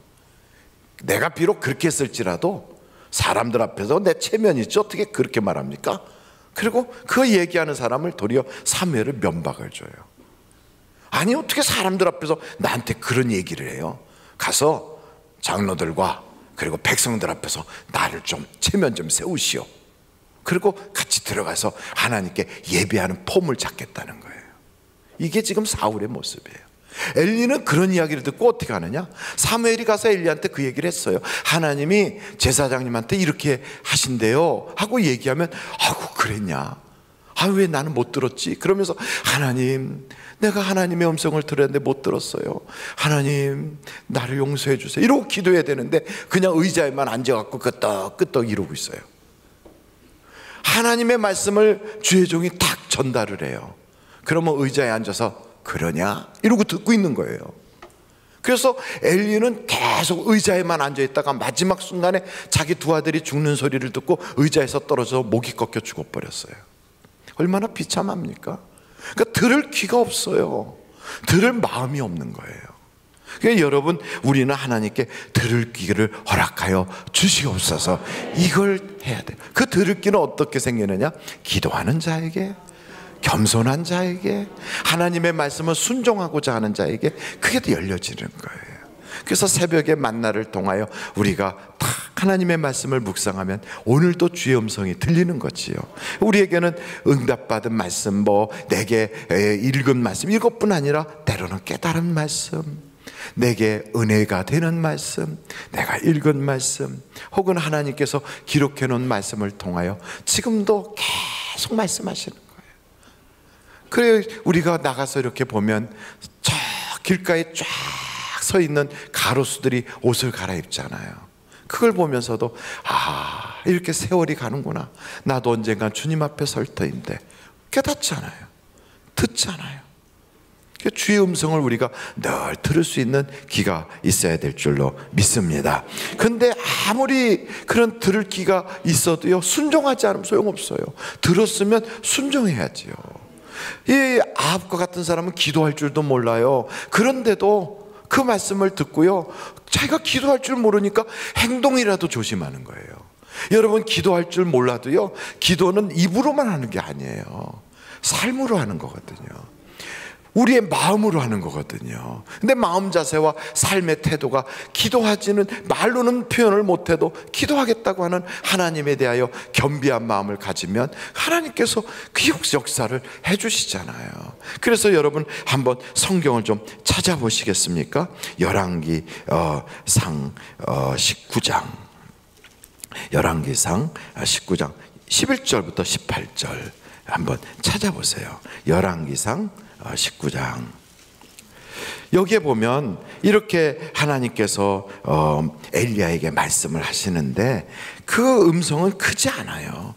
내가 비록 그렇게 했을지라도 사람들 앞에서 내 체면이 있지 어떻게 그렇게 말합니까? 그리고 그 얘기하는 사람을 도리어 사무엘을 면박을 줘요. 아니 어떻게 사람들 앞에서 나한테 그런 얘기를 해요? 가서 장로들과 그리고 백성들 앞에서 나를 좀 체면 좀 세우시오. 그리고 같이 들어가서 하나님께 예배하는 폼을 잡겠다는 거예요. 이게 지금 사울의 모습이에요. 엘리는 그런 이야기를 듣고 어떻게 하느냐? 사무엘이 가서 엘리한테 그 얘기를 했어요. 하나님이 제사장님한테 이렇게 하신대요 하고 얘기하면 아이고 그랬냐? 왜 나는 못 들었지? 그러면서 하나님 내가 하나님의 음성을 들었는데 못 들었어요. 하나님 나를 용서해 주세요. 이러고 기도해야 되는데 그냥 의자에만 앉아갖고 끄떡끄떡 이러고 있어요. 하나님의 말씀을 주의 종이 딱 전달을 해요. 그러면 의자에 앉아서 그러냐? 이러고 듣고 있는 거예요. 그래서 엘리는 계속 의자에만 앉아있다가 마지막 순간에 자기 두 아들이 죽는 소리를 듣고 의자에서 떨어져 목이 꺾여 죽어버렸어요. 얼마나 비참합니까? 그러니까 들을 귀가 없어요. 들을 마음이 없는 거예요. 그러니까 여러분 우리는 하나님께 들을 귀를 허락하여 주시옵소서. 이걸 해야 돼요. 그 들을 귀는 어떻게 생기느냐? 기도하는 자에게, 겸손한 자에게, 하나님의 말씀을 순종하고자 하는 자에게 그게 열려지는 거예요. 그래서 새벽에 만나를 통하여 우리가 다 하나님의 말씀을 묵상하면 오늘도 주의 음성이 들리는 거지요. 우리에게는 응답받은 말씀, 내게 읽은 말씀 이것뿐 아니라 때로는 깨달은 말씀, 내게 은혜가 되는 말씀, 내가 읽은 말씀, 혹은 하나님께서 기록해 놓은 말씀을 통하여 지금도 계속 말씀하시는 거예요. 그래 우리가 나가서 이렇게 보면 저 길가에 쫙 서 있는 가로수들이 옷을 갈아입잖아요. 그걸 보면서도 이렇게 세월이 가는구나. 나도 언젠간 주님 앞에 설 터인데 깨닫잖아요. 듣잖아요. 주의 음성을 우리가 늘 들을 수 있는 귀가 있어야 될 줄로 믿습니다. 근데 아무리 그런 들을 귀가 있어도요, 순종하지 않으면 소용없어요. 들었으면 순종해야지요. 이 아합과 같은 사람은 기도할 줄도 몰라요. 그런데도 그 말씀을 듣고요, 자기가 기도할 줄 모르니까 행동이라도 조심하는 거예요. 여러분 기도할 줄 몰라도요, 기도는 입으로만 하는 게 아니에요. 삶으로 하는 거거든요. 우리의 마음으로 하는 거거든요. 근데 마음 자세와 삶의 태도가 기도하지는 말로는 표현을 못해도 기도하겠다고 하는 하나님에 대하여 겸비한 마음을 가지면 하나님께서 그 역사를 해주시잖아요. 그래서 여러분 한번 성경을 좀 찾아보시겠습니까? 열왕기상 19장, 열왕기상 19장 11절부터 18절 한번 찾아보세요. 열왕기상 19장 여기에 보면 이렇게 하나님께서 엘리야에게 말씀을 하시는데 그 음성은 크지 않아요.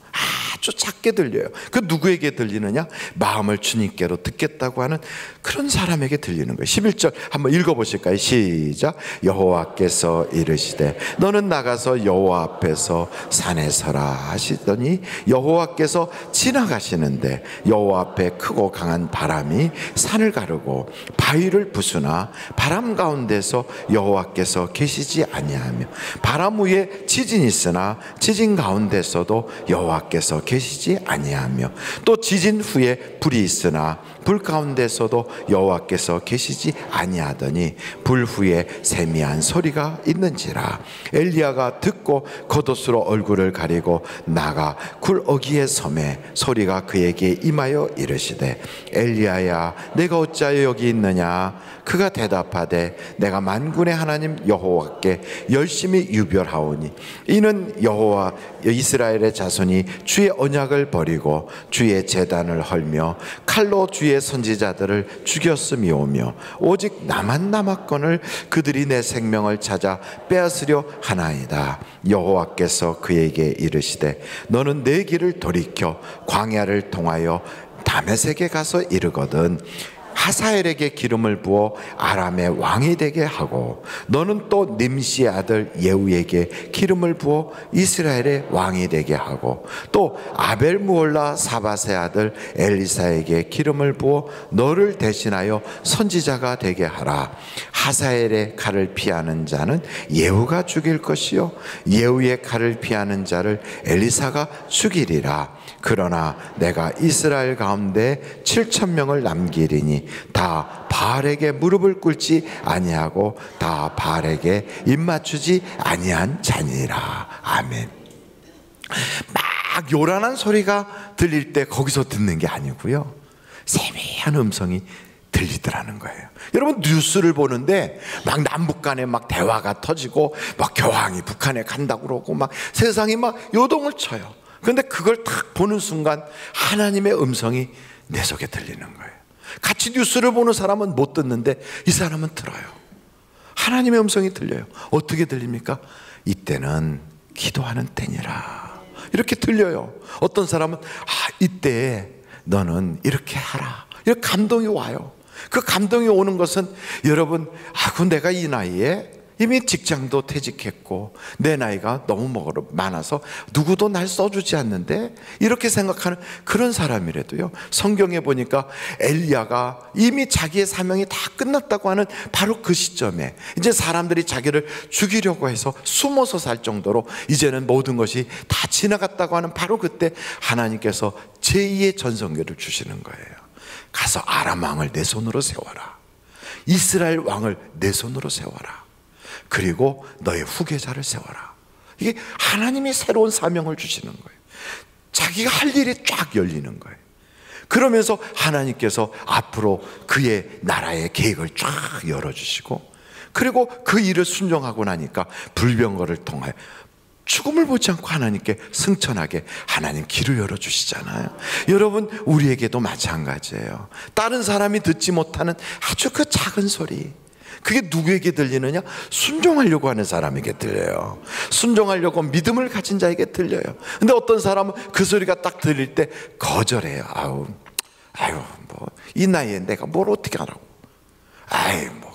아주 작게 들려요. 그 누구에게 들리느냐? 마음을 주님께로 듣겠다고 하는 그런 사람에게 들리는 거예요. 11절 한번 읽어보실까요? 시작. 여호와께서 이르시되 너는 나가서 여호와 앞에서 산에 서라 하시더니 여호와께서 지나가시는데 여호와 앞에 크고 강한 바람이 산을 가르고 바위를 부수나 바람 가운데서 여호와께서 계시지 아니하며 바람 위에 지진이 있으나 지진 가운데서도 여호와께서 계시지 아니하며 또 지진 후에 불이 있으나 불 가운데서도 여호와께서 계시지 아니하더니 불 후에 세미한 소리가 있는지라. 엘리야가 듣고 겉옷으로 얼굴을 가리고 나가 굴어기에 섬에 소리가 그에게 임하여 이르시되 엘리야야 내가 어찌하여 여기 있느냐. 그가 대답하되 내가 만군의 하나님 여호와께 열심히 유별하오니 이는 여호와 이스라엘의 자손이 주의 언약을 버리고 주의 제단을 헐며 칼로 주의 선지자들을 죽였음이오며 오직 나만 남았거늘 그들이 내 생명을 찾아 빼앗으려 하나이다. 여호와께서 그에게 이르시되 너는 내 길을 돌이켜 광야를 통하여 다메섹에 가서 이르거든 하사엘에게 기름을 부어 아람의 왕이 되게 하고 너는 또 님시의 아들 예후에게 기름을 부어 이스라엘의 왕이 되게 하고 또 아벨무올라 사밧의 아들 엘리사에게 기름을 부어 너를 대신하여 선지자가 되게 하라. 하사엘의 칼을 피하는 자는 예후가 죽일 것이요 예후의 칼을 피하는 자를 엘리사가 죽이리라. 그러나 내가 이스라엘 가운데 7,000명을 남기리니 다 바알에게 무릎을 꿇지 아니하고 다 바알에게 입맞추지 아니한 자니라. 아멘. 막 요란한 소리가 들릴 때 거기서 듣는 게 아니고요, 세미한 음성이 들리더라는 거예요. 여러분 뉴스를 보는데 막 남북 간에 막 대화가 터지고 막 교황이 북한에 간다고 그러고 막 세상이 막 요동을 쳐요. 그런데 그걸 딱 보는 순간 하나님의 음성이 내 속에 들리는 거예요. 같이 뉴스를 보는 사람은 못 듣는데 이 사람은 들어요. 하나님의 음성이 들려요. 어떻게 들립니까? 이때는 기도하는 때니라 이렇게 들려요. 어떤 사람은 이때 너는 이렇게 하라 이렇게 감동이 와요. 그 감동이 오는 것은 여러분 내가 이 나이에 이미 직장도 퇴직했고 내 나이가 너무 많아서 누구도 날 써주지 않는데 이렇게 생각하는 그런 사람이라도요, 성경에 보니까 엘리야가 이미 자기의 사명이 다 끝났다고 하는 바로 그 시점에 이제 사람들이 자기를 죽이려고 해서 숨어서 살 정도로 이제는 모든 것이 다 지나갔다고 하는 바로 그때 하나님께서 제2의 전성기를 주시는 거예요. 가서 아람 왕을 내 손으로 세워라. 이스라엘 왕을 내 손으로 세워라. 그리고 너의 후계자를 세워라. 이게 하나님이 새로운 사명을 주시는 거예요. 자기가 할 일이 쫙 열리는 거예요. 그러면서 하나님께서 앞으로 그의 나라의 계획을 쫙 열어주시고, 그리고 그 일을 순종하고 나니까 불병거를 통하여 죽음을 보지 않고 하나님께 승천하게 하나님 길을 열어주시잖아요. 여러분 우리에게도 마찬가지예요. 다른 사람이 듣지 못하는 아주 그 작은 소리, 그게 누구에게 들리느냐? 순종하려고 하는 사람에게 들려요. 순종하려고 믿음을 가진 자에게 들려요. 근데 어떤 사람은 그 소리가 딱 들릴 때 거절해요. 이 나이에 내가 뭘 어떻게 하라고.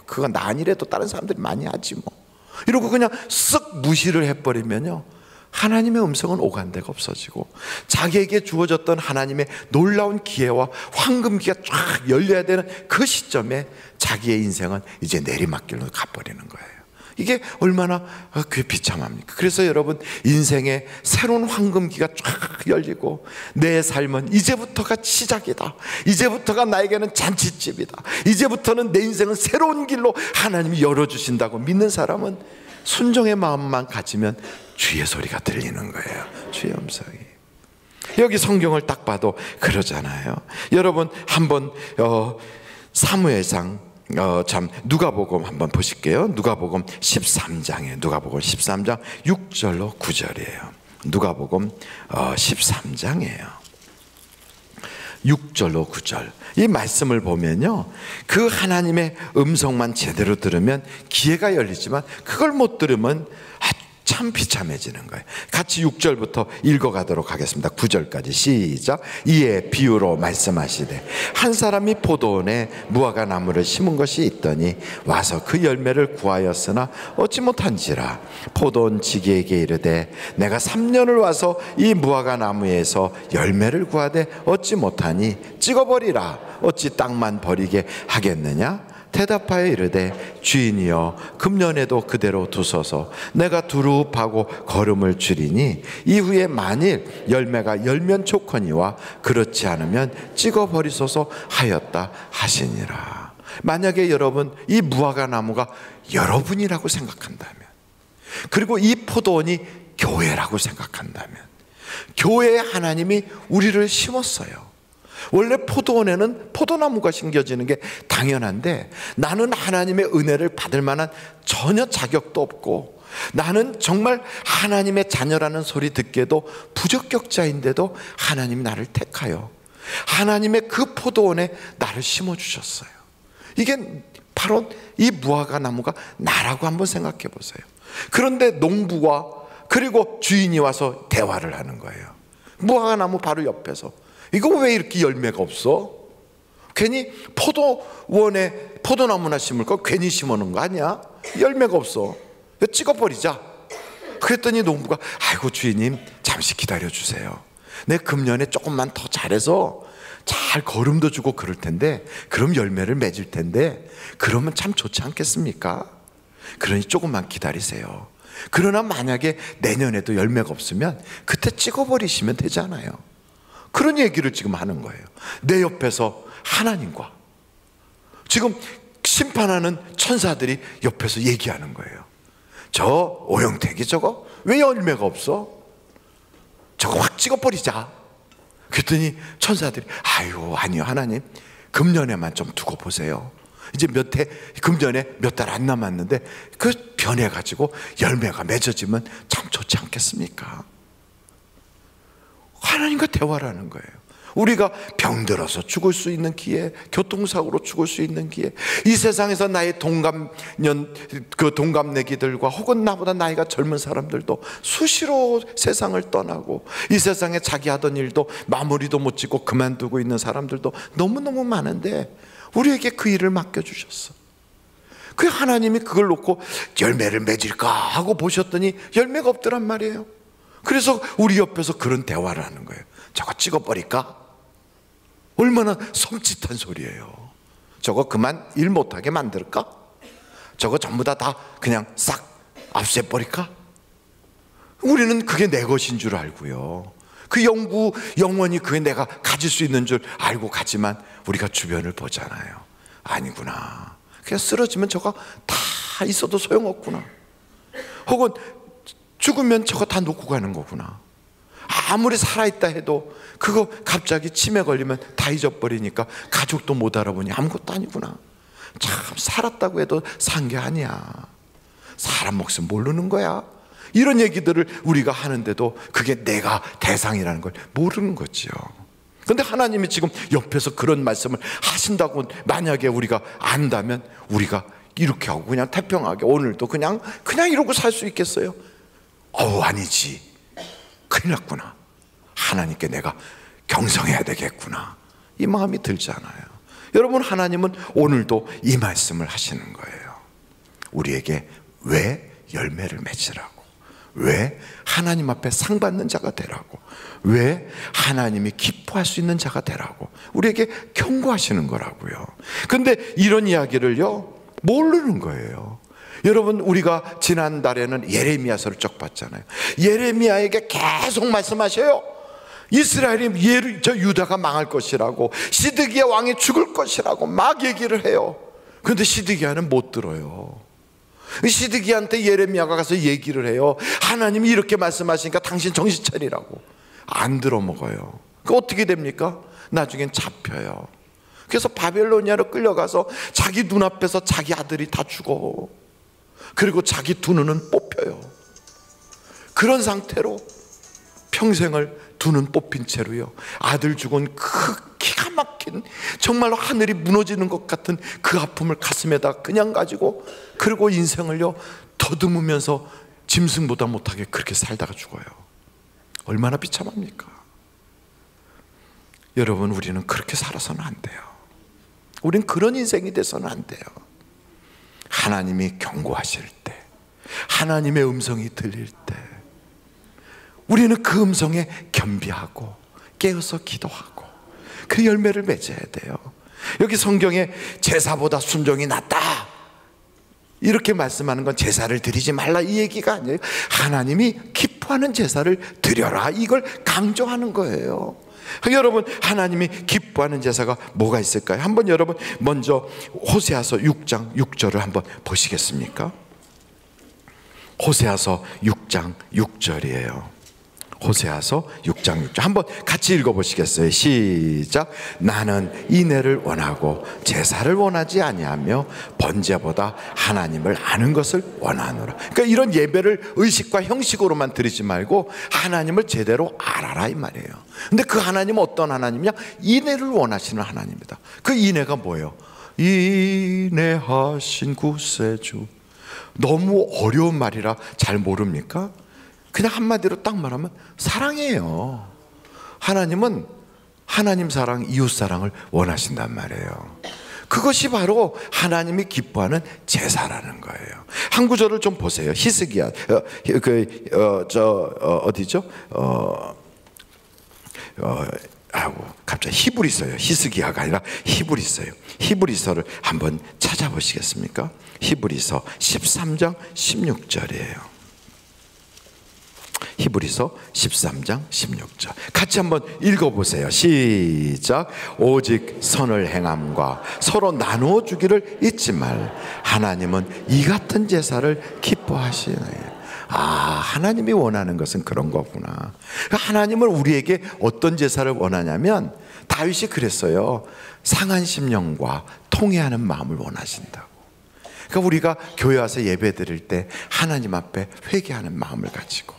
그건 나 아니래도 다른 사람들이 많이 하지 뭐. 이러고 그냥 쓱 무시를 해버리면요, 하나님의 음성은 오간데가 없어지고 자기에게 주어졌던 하나님의 놀라운 기회와 황금기가 쫙 열려야 되는 그 시점에 자기의 인생은 이제 내리막길로 가버리는 거예요. 이게 얼마나 그게 비참합니까? 그래서 여러분 인생의 새로운 황금기가 쫙 열리고 내 삶은 이제부터가 시작이다. 이제부터가 나에게는 잔치집이다. 이제부터는 내 인생은 새로운 길로 하나님이 열어주신다고 믿는 사람은 순종의 마음만 가지면 주의 소리가 들리는 거예요. 주의 음성이. 여기 성경을 딱 봐도 그러잖아요. 여러분 한번 사무엘상 누가복음 한번 보실게요. 누가복음 13장에 누가복음 13장 6절로 9절이에요. 누가복음 13장이에요. 6절로 9절 이 말씀을 보면요, 그 하나님의 음성만 제대로 들으면 기회가 열리지만 그걸 못 들으면 참 비참해지는 거예요. 같이 6절부터 읽어가도록 하겠습니다. 9절까지 시작. 이에 비유로 말씀하시되 한 사람이 포도원에 무화과 나무를 심은 것이 있더니 와서 그 열매를 구하였으나 얻지 못한지라. 포도원 지기에게 이르되 내가 3년을 와서 이 무화과 나무에서 열매를 구하되 얻지 못하니 찍어버리라. 어찌 땅만 버리게 하겠느냐? 대답하여 이르되 주인이여 금년에도 그대로 두소서. 내가 두루하고 거름을 줄이니 이후에 만일 열매가 열면 좋거니와 그렇지 않으면 찍어버리소서 하였다 하시니라. 만약에 여러분 이 무화과 나무가 여러분이라고 생각한다면, 그리고 이 포도원이 교회라고 생각한다면, 교회에 하나님이 우리를 심었어요. 원래 포도원에는 포도나무가 심겨지는 게 당연한데 나는 하나님의 은혜를 받을 만한 전혀 자격도 없고 나는 정말 하나님의 자녀라는 소리 듣기에도 부적격자인데도 하나님이 나를 택하여 하나님의 그 포도원에 나를 심어주셨어요. 이게 바로 이 무화과 나무가 나라고 한번 생각해 보세요. 그런데 농부와 그리고 주인이 와서 대화를 하는 거예요. 무화과 나무 바로 옆에서 이거 왜 이렇게 열매가 없어? 괜히 포도원에 포도나무나 심을 거 괜히 심어놓은 거 아니야? 열매가 없어. 찍어버리자. 그랬더니 농부가 아이고 주인님 잠시 기다려주세요. 내 금년에 조금만 더 잘해서 잘 거름도 주고 그럴 텐데 그럼 열매를 맺을 텐데 그러면 참 좋지 않겠습니까? 그러니 조금만 기다리세요. 그러나 만약에 내년에도 열매가 없으면 그때 찍어버리시면 되잖아요. 그런 얘기를 지금 하는 거예요. 내 옆에서 하나님과 지금 심판하는 천사들이 옆에서 얘기하는 거예요. 저 오영택이 저거 왜 열매가 없어? 저거 확 찍어버리자. 그랬더니 천사들이 아니요 하나님 금년에만 좀 두고 보세요. 이제 금년에 몇 달 안 남았는데 그 변해가지고 열매가 맺어지면 참 좋지 않겠습니까? 하나님과 대화를 하는 거예요. 우리가 병들어서 죽을 수 있는 기회, 교통사고로 죽을 수 있는 기회, 이 세상에서 나의 동갑내기들과 혹은 나보다 나이가 젊은 사람들도 수시로 세상을 떠나고 이 세상에 자기 하던 일도 마무리도 못 짓고 그만두고 있는 사람들도 너무너무 많은데 우리에게 그 일을 맡겨주셨어. 그 하나님이 그걸 놓고 열매를 맺을까 하고 보셨더니 열매가 없더란 말이에요. 그래서 우리 옆에서 그런 대화를 하는 거예요. 저거 찍어버릴까? 얼마나 섬찟한 소리예요. 저거 그만 일 못하게 만들까? 저거 전부 다 그냥 싹 압수해버릴까? 우리는 그게 내 것인 줄 알고요, 그 영원히 그게 내가 가질 수 있는 줄 알고 가지만 우리가 주변을 보잖아요. 아니구나, 그냥 쓰러지면 저거 다 있어도 소용없구나. 혹은 죽으면 저거 다 놓고 가는 거구나. 아무리 살아있다 해도 그거 갑자기 치매 걸리면 다 잊어버리니까 가족도 못 알아보니 아무것도 아니구나. 참 살았다고 해도 산 게 아니야. 사람 목숨 모르는 거야. 이런 얘기들을 우리가 하는데도 그게 내가 대상이라는 걸 모르는 거지요. 그런데 하나님이 지금 옆에서 그런 말씀을 하신다고 만약에 우리가 안다면 우리가 이렇게 하고 그냥 태평하게 오늘도 그냥 이러고 살 수 있겠어요? 아니지, 큰일 났구나, 하나님께 내가 경성해야 되겠구나, 이 마음이 들잖아요. 여러분, 하나님은 오늘도 이 말씀을 하시는 거예요. 우리에게 왜 열매를 맺으라고, 왜 하나님 앞에 상 받는 자가 되라고, 왜 하나님이 기뻐할 수 있는 자가 되라고 우리에게 경고하시는 거라고요. 근데 이런 이야기를요 모르는 거예요. 여러분, 우리가 지난달에는 예레미야서를 쭉 봤잖아요. 예레미야에게 계속 말씀하셔요. 이스라엘이 유다가 망할 것이라고, 시드기야 왕이 죽을 것이라고 막 얘기를 해요. 그런데 시드기야는 못 들어요. 시드기야한테 예레미야가 가서 얘기를 해요. 하나님이 이렇게 말씀하시니까 당신 정신 차리라고. 안 들어먹어요. 그 어떻게 됩니까? 나중엔 잡혀요. 그래서 바벨로니아로 끌려가서 자기 눈앞에서 자기 아들이 다 죽어. 그리고 자기 두 눈은 뽑혀요. 그런 상태로 평생을 두 눈 뽑힌 채로요, 아들 죽은 그 기가 막힌 정말로 하늘이 무너지는 것 같은 그 아픔을 가슴에다 그냥 가지고, 그리고 인생을요 더듬으면서 짐승보다 못하게 그렇게 살다가 죽어요. 얼마나 비참합니까? 여러분, 우리는 그렇게 살아서는 안 돼요. 우린 그런 인생이 돼서는 안 돼요. 하나님이 경고하실 때, 하나님의 음성이 들릴 때 우리는 그 음성에 겸비하고 깨어서 기도하고 그 열매를 맺어야 돼요. 여기 성경에 제사보다 순종이 낫다 이렇게 말씀하는 건 제사를 드리지 말라 이 얘기가 아니에요. 하나님이 기뻐하는 제사를 드려라, 이걸 강조하는 거예요. 여러분, 하나님이 기뻐하는 제사가 뭐가 있을까요? 한번 여러분 먼저 호세아서 6장 6절을 한번 보시겠습니까? 호세아서 6장 6절이에요. 호세아서 6장 6절 한번 같이 읽어보시겠어요? 시작. 나는 인애를 원하고 제사를 원하지 아니하며 번제보다 하나님을 아는 것을 원하노라. 그러니까 이런 예배를 의식과 형식으로만 드리지 말고 하나님을 제대로 알아라 이 말이에요. 근데 그 하나님은 어떤 하나님이냐? 인애를 원하시는 하나님이다. 그 인애가 뭐예요? 인애하신 구세주. 너무 어려운 말이라 잘 모릅니까? 그냥 한마디로 딱 말하면 사랑이에요. 하나님은 하나님 사랑, 이웃 사랑을 원하신단 말이에요. 그것이 바로 하나님이 기뻐하는 제사라는 거예요. 한 구절을 좀 보세요. 히스기야, 어디죠? 갑자기 히브리서요. 히스기야가 아니라 히브리서요. 히브리서를 한번 찾아보시겠습니까? 히브리서 13장 16절이에요. 히브리서 13장 16절 같이 한번 읽어보세요. 시작. 오직 선을 행함과 서로 나누어 주기를 잊지 말. 하나님은 이 같은 제사를 기뻐하시네. 하나님이 원하는 것은 그런 거구나. 하나님은 우리에게 어떤 제사를 원하냐면, 다윗이 그랬어요. 상한 심령과 통회하는 마음을 원하신다고. 그러니까 우리가 교회 와서 예배 드릴 때 하나님 앞에 회개하는 마음을 가지고,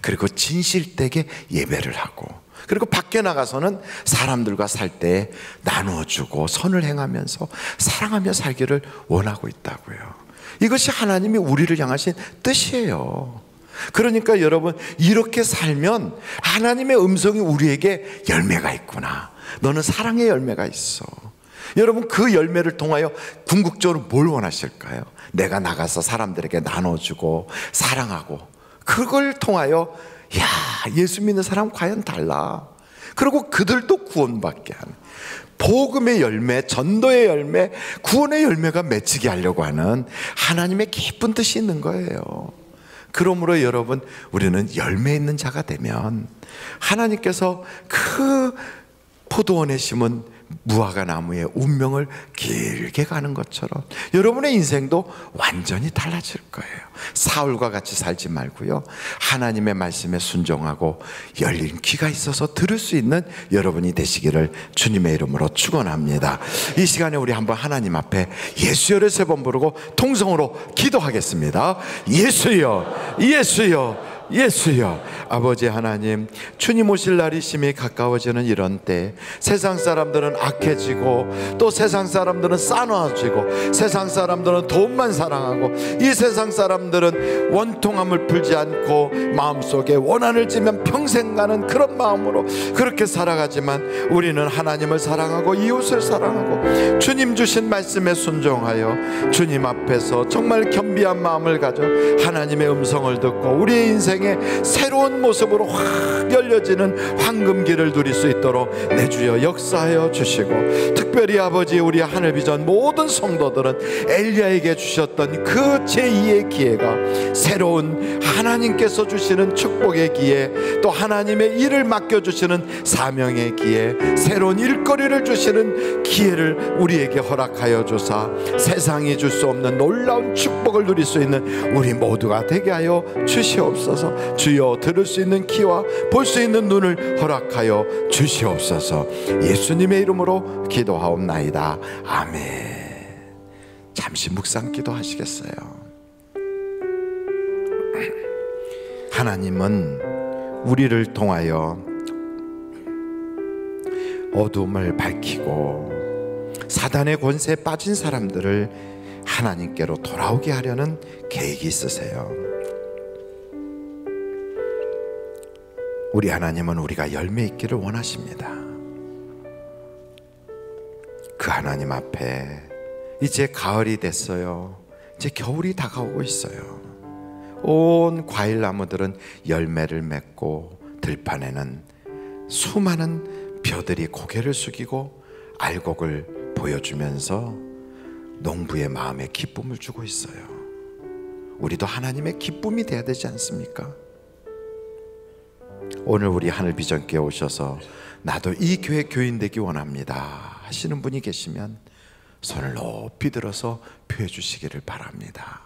그리고 진실되게 예배를 하고, 그리고 밖에 나가서는 사람들과 살 때 나누어주고 선을 행하면서 사랑하며 살기를 원하고 있다고요. 이것이 하나님이 우리를 향하신 뜻이에요. 그러니까 여러분, 이렇게 살면 하나님의 음성이 우리에게 열매가 있구나, 너는 사랑의 열매가 있어. 여러분, 그 열매를 통하여 궁극적으로 뭘 원하실까요? 내가 나가서 사람들에게 나눠주고 사랑하고, 그걸 통하여 예수 믿는 사람 과연 달라, 그리고 그들도 구원받게 하는 복음의 열매, 전도의 열매, 구원의 열매가 맺히게 하려고 하는 하나님의 깊은 뜻이 있는 거예요. 그러므로 여러분, 우리는 열매 있는 자가 되면 하나님께서 그 포도원에 심은 무화과 나무의 운명을 길게 가는 것처럼 여러분의 인생도 완전히 달라질 거예요. 사울과 같이 살지 말고요, 하나님의 말씀에 순종하고 열린 귀가 있어서 들을 수 있는 여러분이 되시기를 주님의 이름으로 축원합니다. 이 시간에 우리 한번 하나님 앞에 예수여를 3번 부르고 통성으로 기도하겠습니다. 예수여, 예수여, 예수여. 아버지 하나님, 주님 오실 날이 심히 가까워지는 이런 때 세상 사람들은 악해지고, 또 세상 사람들은 싸나워지고, 세상 사람들은 돈만 사랑하고, 이 세상 사람들은 원통함을 풀지 않고 마음속에 원한을 지면 평생 가는 그런 마음으로 그렇게 살아가지만, 우리는 하나님을 사랑하고 이웃을 사랑하고 주님 주신 말씀에 순종하여 주님 앞에서 정말 겸비한 마음을 가져 하나님의 음성을 듣고 우리의 인생 새로운 모습으로 확 열려지는 황금길을 누릴 수 있도록 내 주여 역사하여 주시고, 특별히 아버지, 우리 하늘비전 모든 성도들은 엘리야에게 주셨던 그 제2의 기회가 새로운 하나님께서 주시는 축복의 기회, 또 하나님의 일을 맡겨주시는 사명의 기회, 새로운 일거리를 주시는 기회를 우리에게 허락하여 주사 세상이 줄 수 없는 놀라운 축복을 누릴 수 있는 우리 모두가 되게 하여 주시옵소서. 주여, 들을 수 있는 귀와 볼 수 있는 눈을 허락하여 주시옵소서. 예수님의 이름으로 기도하옵나이다. 아멘. 잠시 묵상 기도하시겠어요? 하나님은 우리를 통하여 어둠을 밝히고 사단의 권세에 빠진 사람들을 하나님께로 돌아오게 하려는 계획이 있으세요. 우리 하나님은 우리가 열매 있기를 원하십니다. 그 하나님 앞에 이제 가을이 됐어요. 이제 겨울이 다가오고 있어요. 온 과일나무들은 열매를 맺고 들판에는 수많은 벼들이 고개를 숙이고 알곡을 보여주면서 농부의 마음에 기쁨을 주고 있어요. 우리도 하나님의 기쁨이 돼야 되지 않습니까? 오늘 우리 하늘비전교회 오셔서 나도 이 교회 교인 되기 원합니다 하시는 분이 계시면 손을 높이 들어서 표해 주시기를 바랍니다.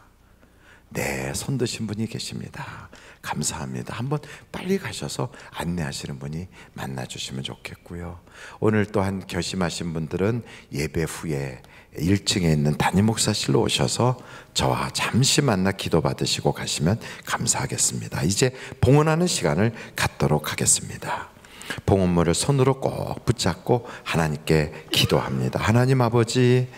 네, 손 드신 분이 계십니다. 감사합니다. 한번 빨리 가셔서 안내하시는 분이 만나주시면 좋겠고요. 오늘 또한 결심하신 분들은 예배 후에 1층에 있는 담임 목사실로 오셔서 저와 잠시 만나 기도 받으시고 가시면 감사하겠습니다. 이제 봉헌하는 시간을 갖도록 하겠습니다. 봉헌물을 손으로 꼭 붙잡고 하나님께 기도합니다. 하나님 아버지,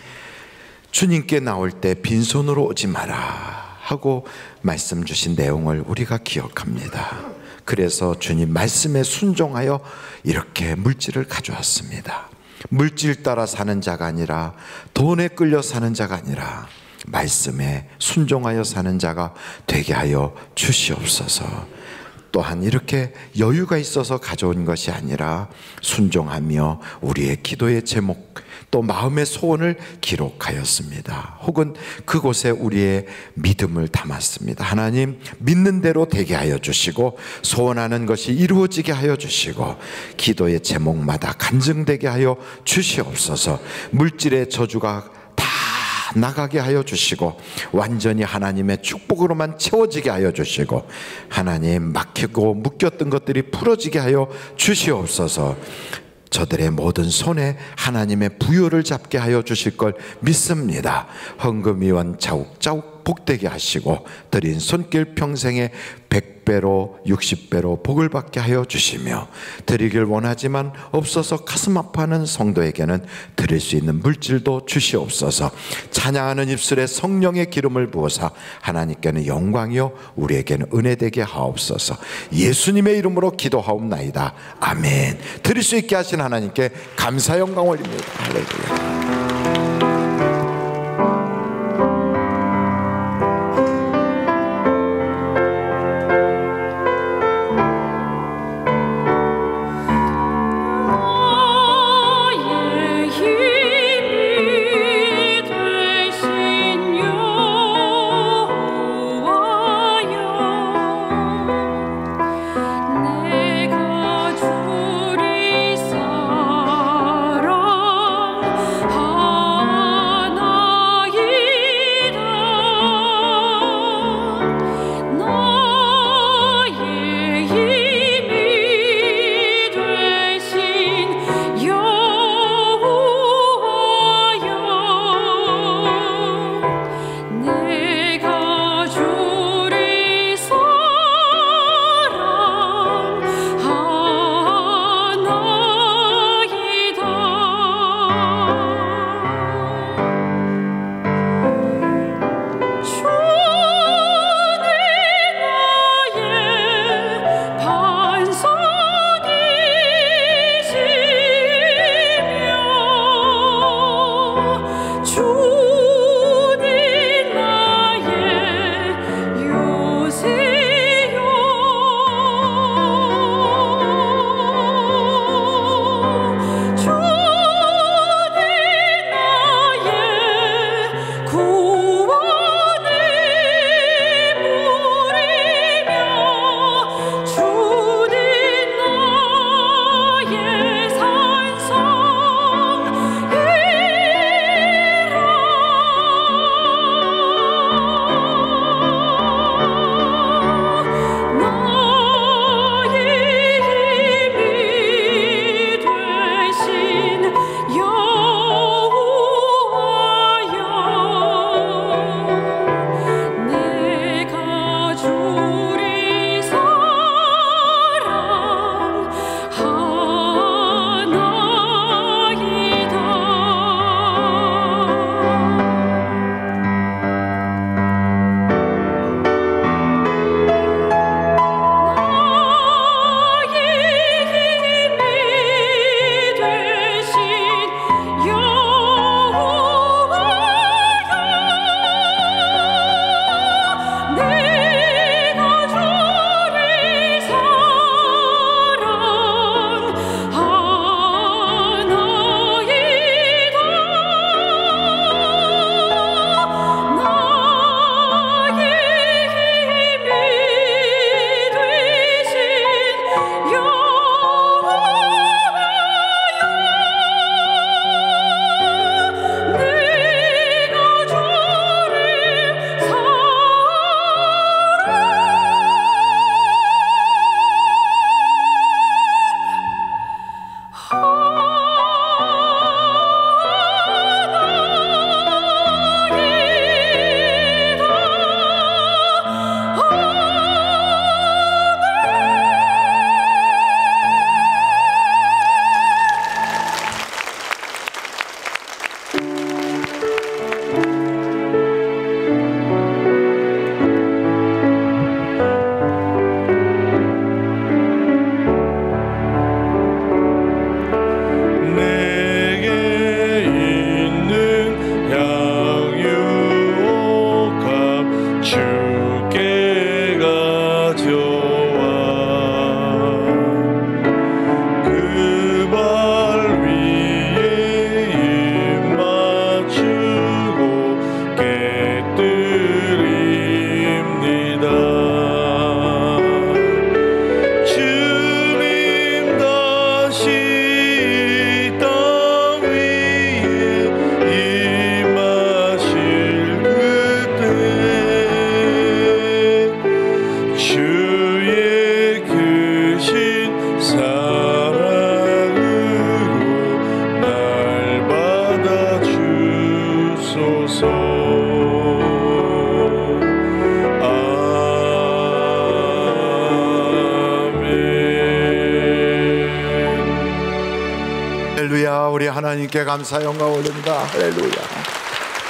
주님께 나올 때 빈손으로 오지 마라 하고 말씀 주신 내용을 우리가 기억합니다. 그래서 주님 말씀에 순종하여 이렇게 물질을 가져왔습니다. 물질 따라 사는 자가 아니라, 돈에 끌려 사는 자가 아니라 말씀에 순종하여 사는 자가 되게 하여 주시옵소서. 또한 이렇게 여유가 있어서 가져온 것이 아니라 순종하며 우리의 기도의 제목 또 마음의 소원을 기록하였습니다. 혹은 그곳에 우리의 믿음을 담았습니다. 하나님, 믿는 대로 되게 하여 주시고 소원하는 것이 이루어지게 하여 주시고 기도의 제목마다 간증되게 하여 주시옵소서. 물질의 저주가 나가게 하여 주시고 완전히 하나님의 축복으로만 채워지게 하여 주시고 하나님, 막히고 묶였던 것들이 풀어지게 하여 주시옵소서. 저들의 모든 손에 하나님의 부요를 잡게 하여 주실 걸 믿습니다. 헌금위원 자욱자욱 복되게 하시고 드린 손길 평생에 100배로 60배로 복을 받게 하여 주시며, 드리길 원하지만 없어서 가슴 아파하는 성도에게는 드릴 수 있는 물질도 주시옵소서. 찬양하는 입술에 성령의 기름을 부어서 하나님께는 영광이요 우리에게는 은혜되게 하옵소서. 예수님의 이름으로 기도하옵나이다. 아멘. 드릴 수 있게 하신 하나님께 감사 영광 올립니다. 할렐루야. 하나님께 감사 영광 올립니다. 할렐루야.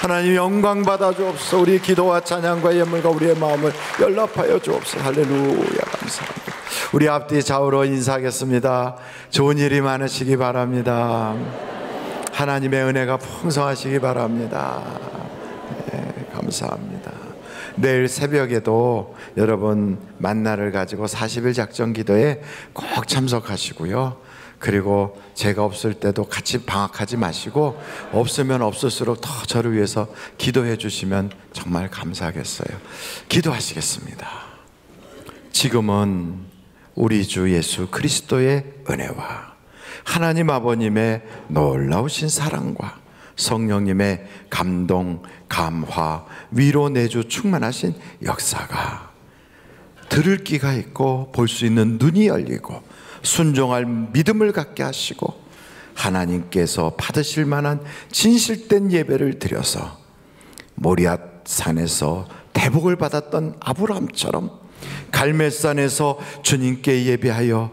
하나님 영광 받아 주옵소서. 우리 기도와 찬양과 예물과 우리의 마음을 연락하여 주옵소서. 할렐루야. 감사합니다. 우리 앞뒤 좌우로 인사하겠습니다. 좋은 일이 많으시기 바랍니다. 하나님의 은혜가 풍성하시기 바랍니다. 네, 감사합니다. 내일 새벽에도 여러분 만나를 가지고 40일 작전 기도에 꼭 참석하시고요. 그리고 제가 없을 때도 같이 방학하지 마시고 없으면 없을수록 더 저를 위해서 기도해 주시면 정말 감사하겠어요. 기도하시겠습니다. 지금은 우리 주 예수 그리스도의 은혜와 하나님 아버님의 놀라우신 사랑과 성령님의 감동, 감화, 위로 내주 충만하신 역사가 들을 귀가 있고 볼 수 있는 눈이 열리고 순종할 믿음을 갖게 하시고 하나님께서 받으실 만한 진실된 예배를 드려서 모리앗 산에서 대복을 받았던 아브라함처럼 갈멜산에서 주님께 예배하여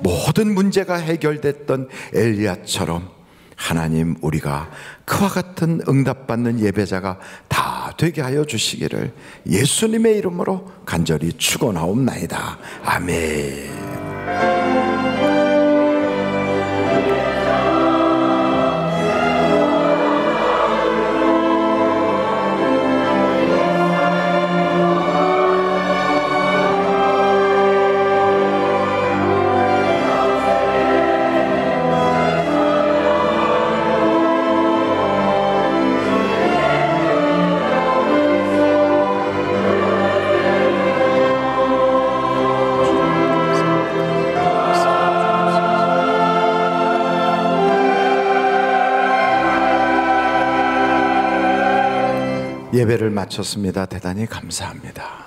모든 문제가 해결됐던 엘리야처럼 하나님 우리가 그와 같은 응답받는 예배자가 다 되게 하여 주시기를 예수님의 이름으로 간절히 축원하옵나이다. 아멘. 예배를 마쳤습니다. 대단히 감사합니다.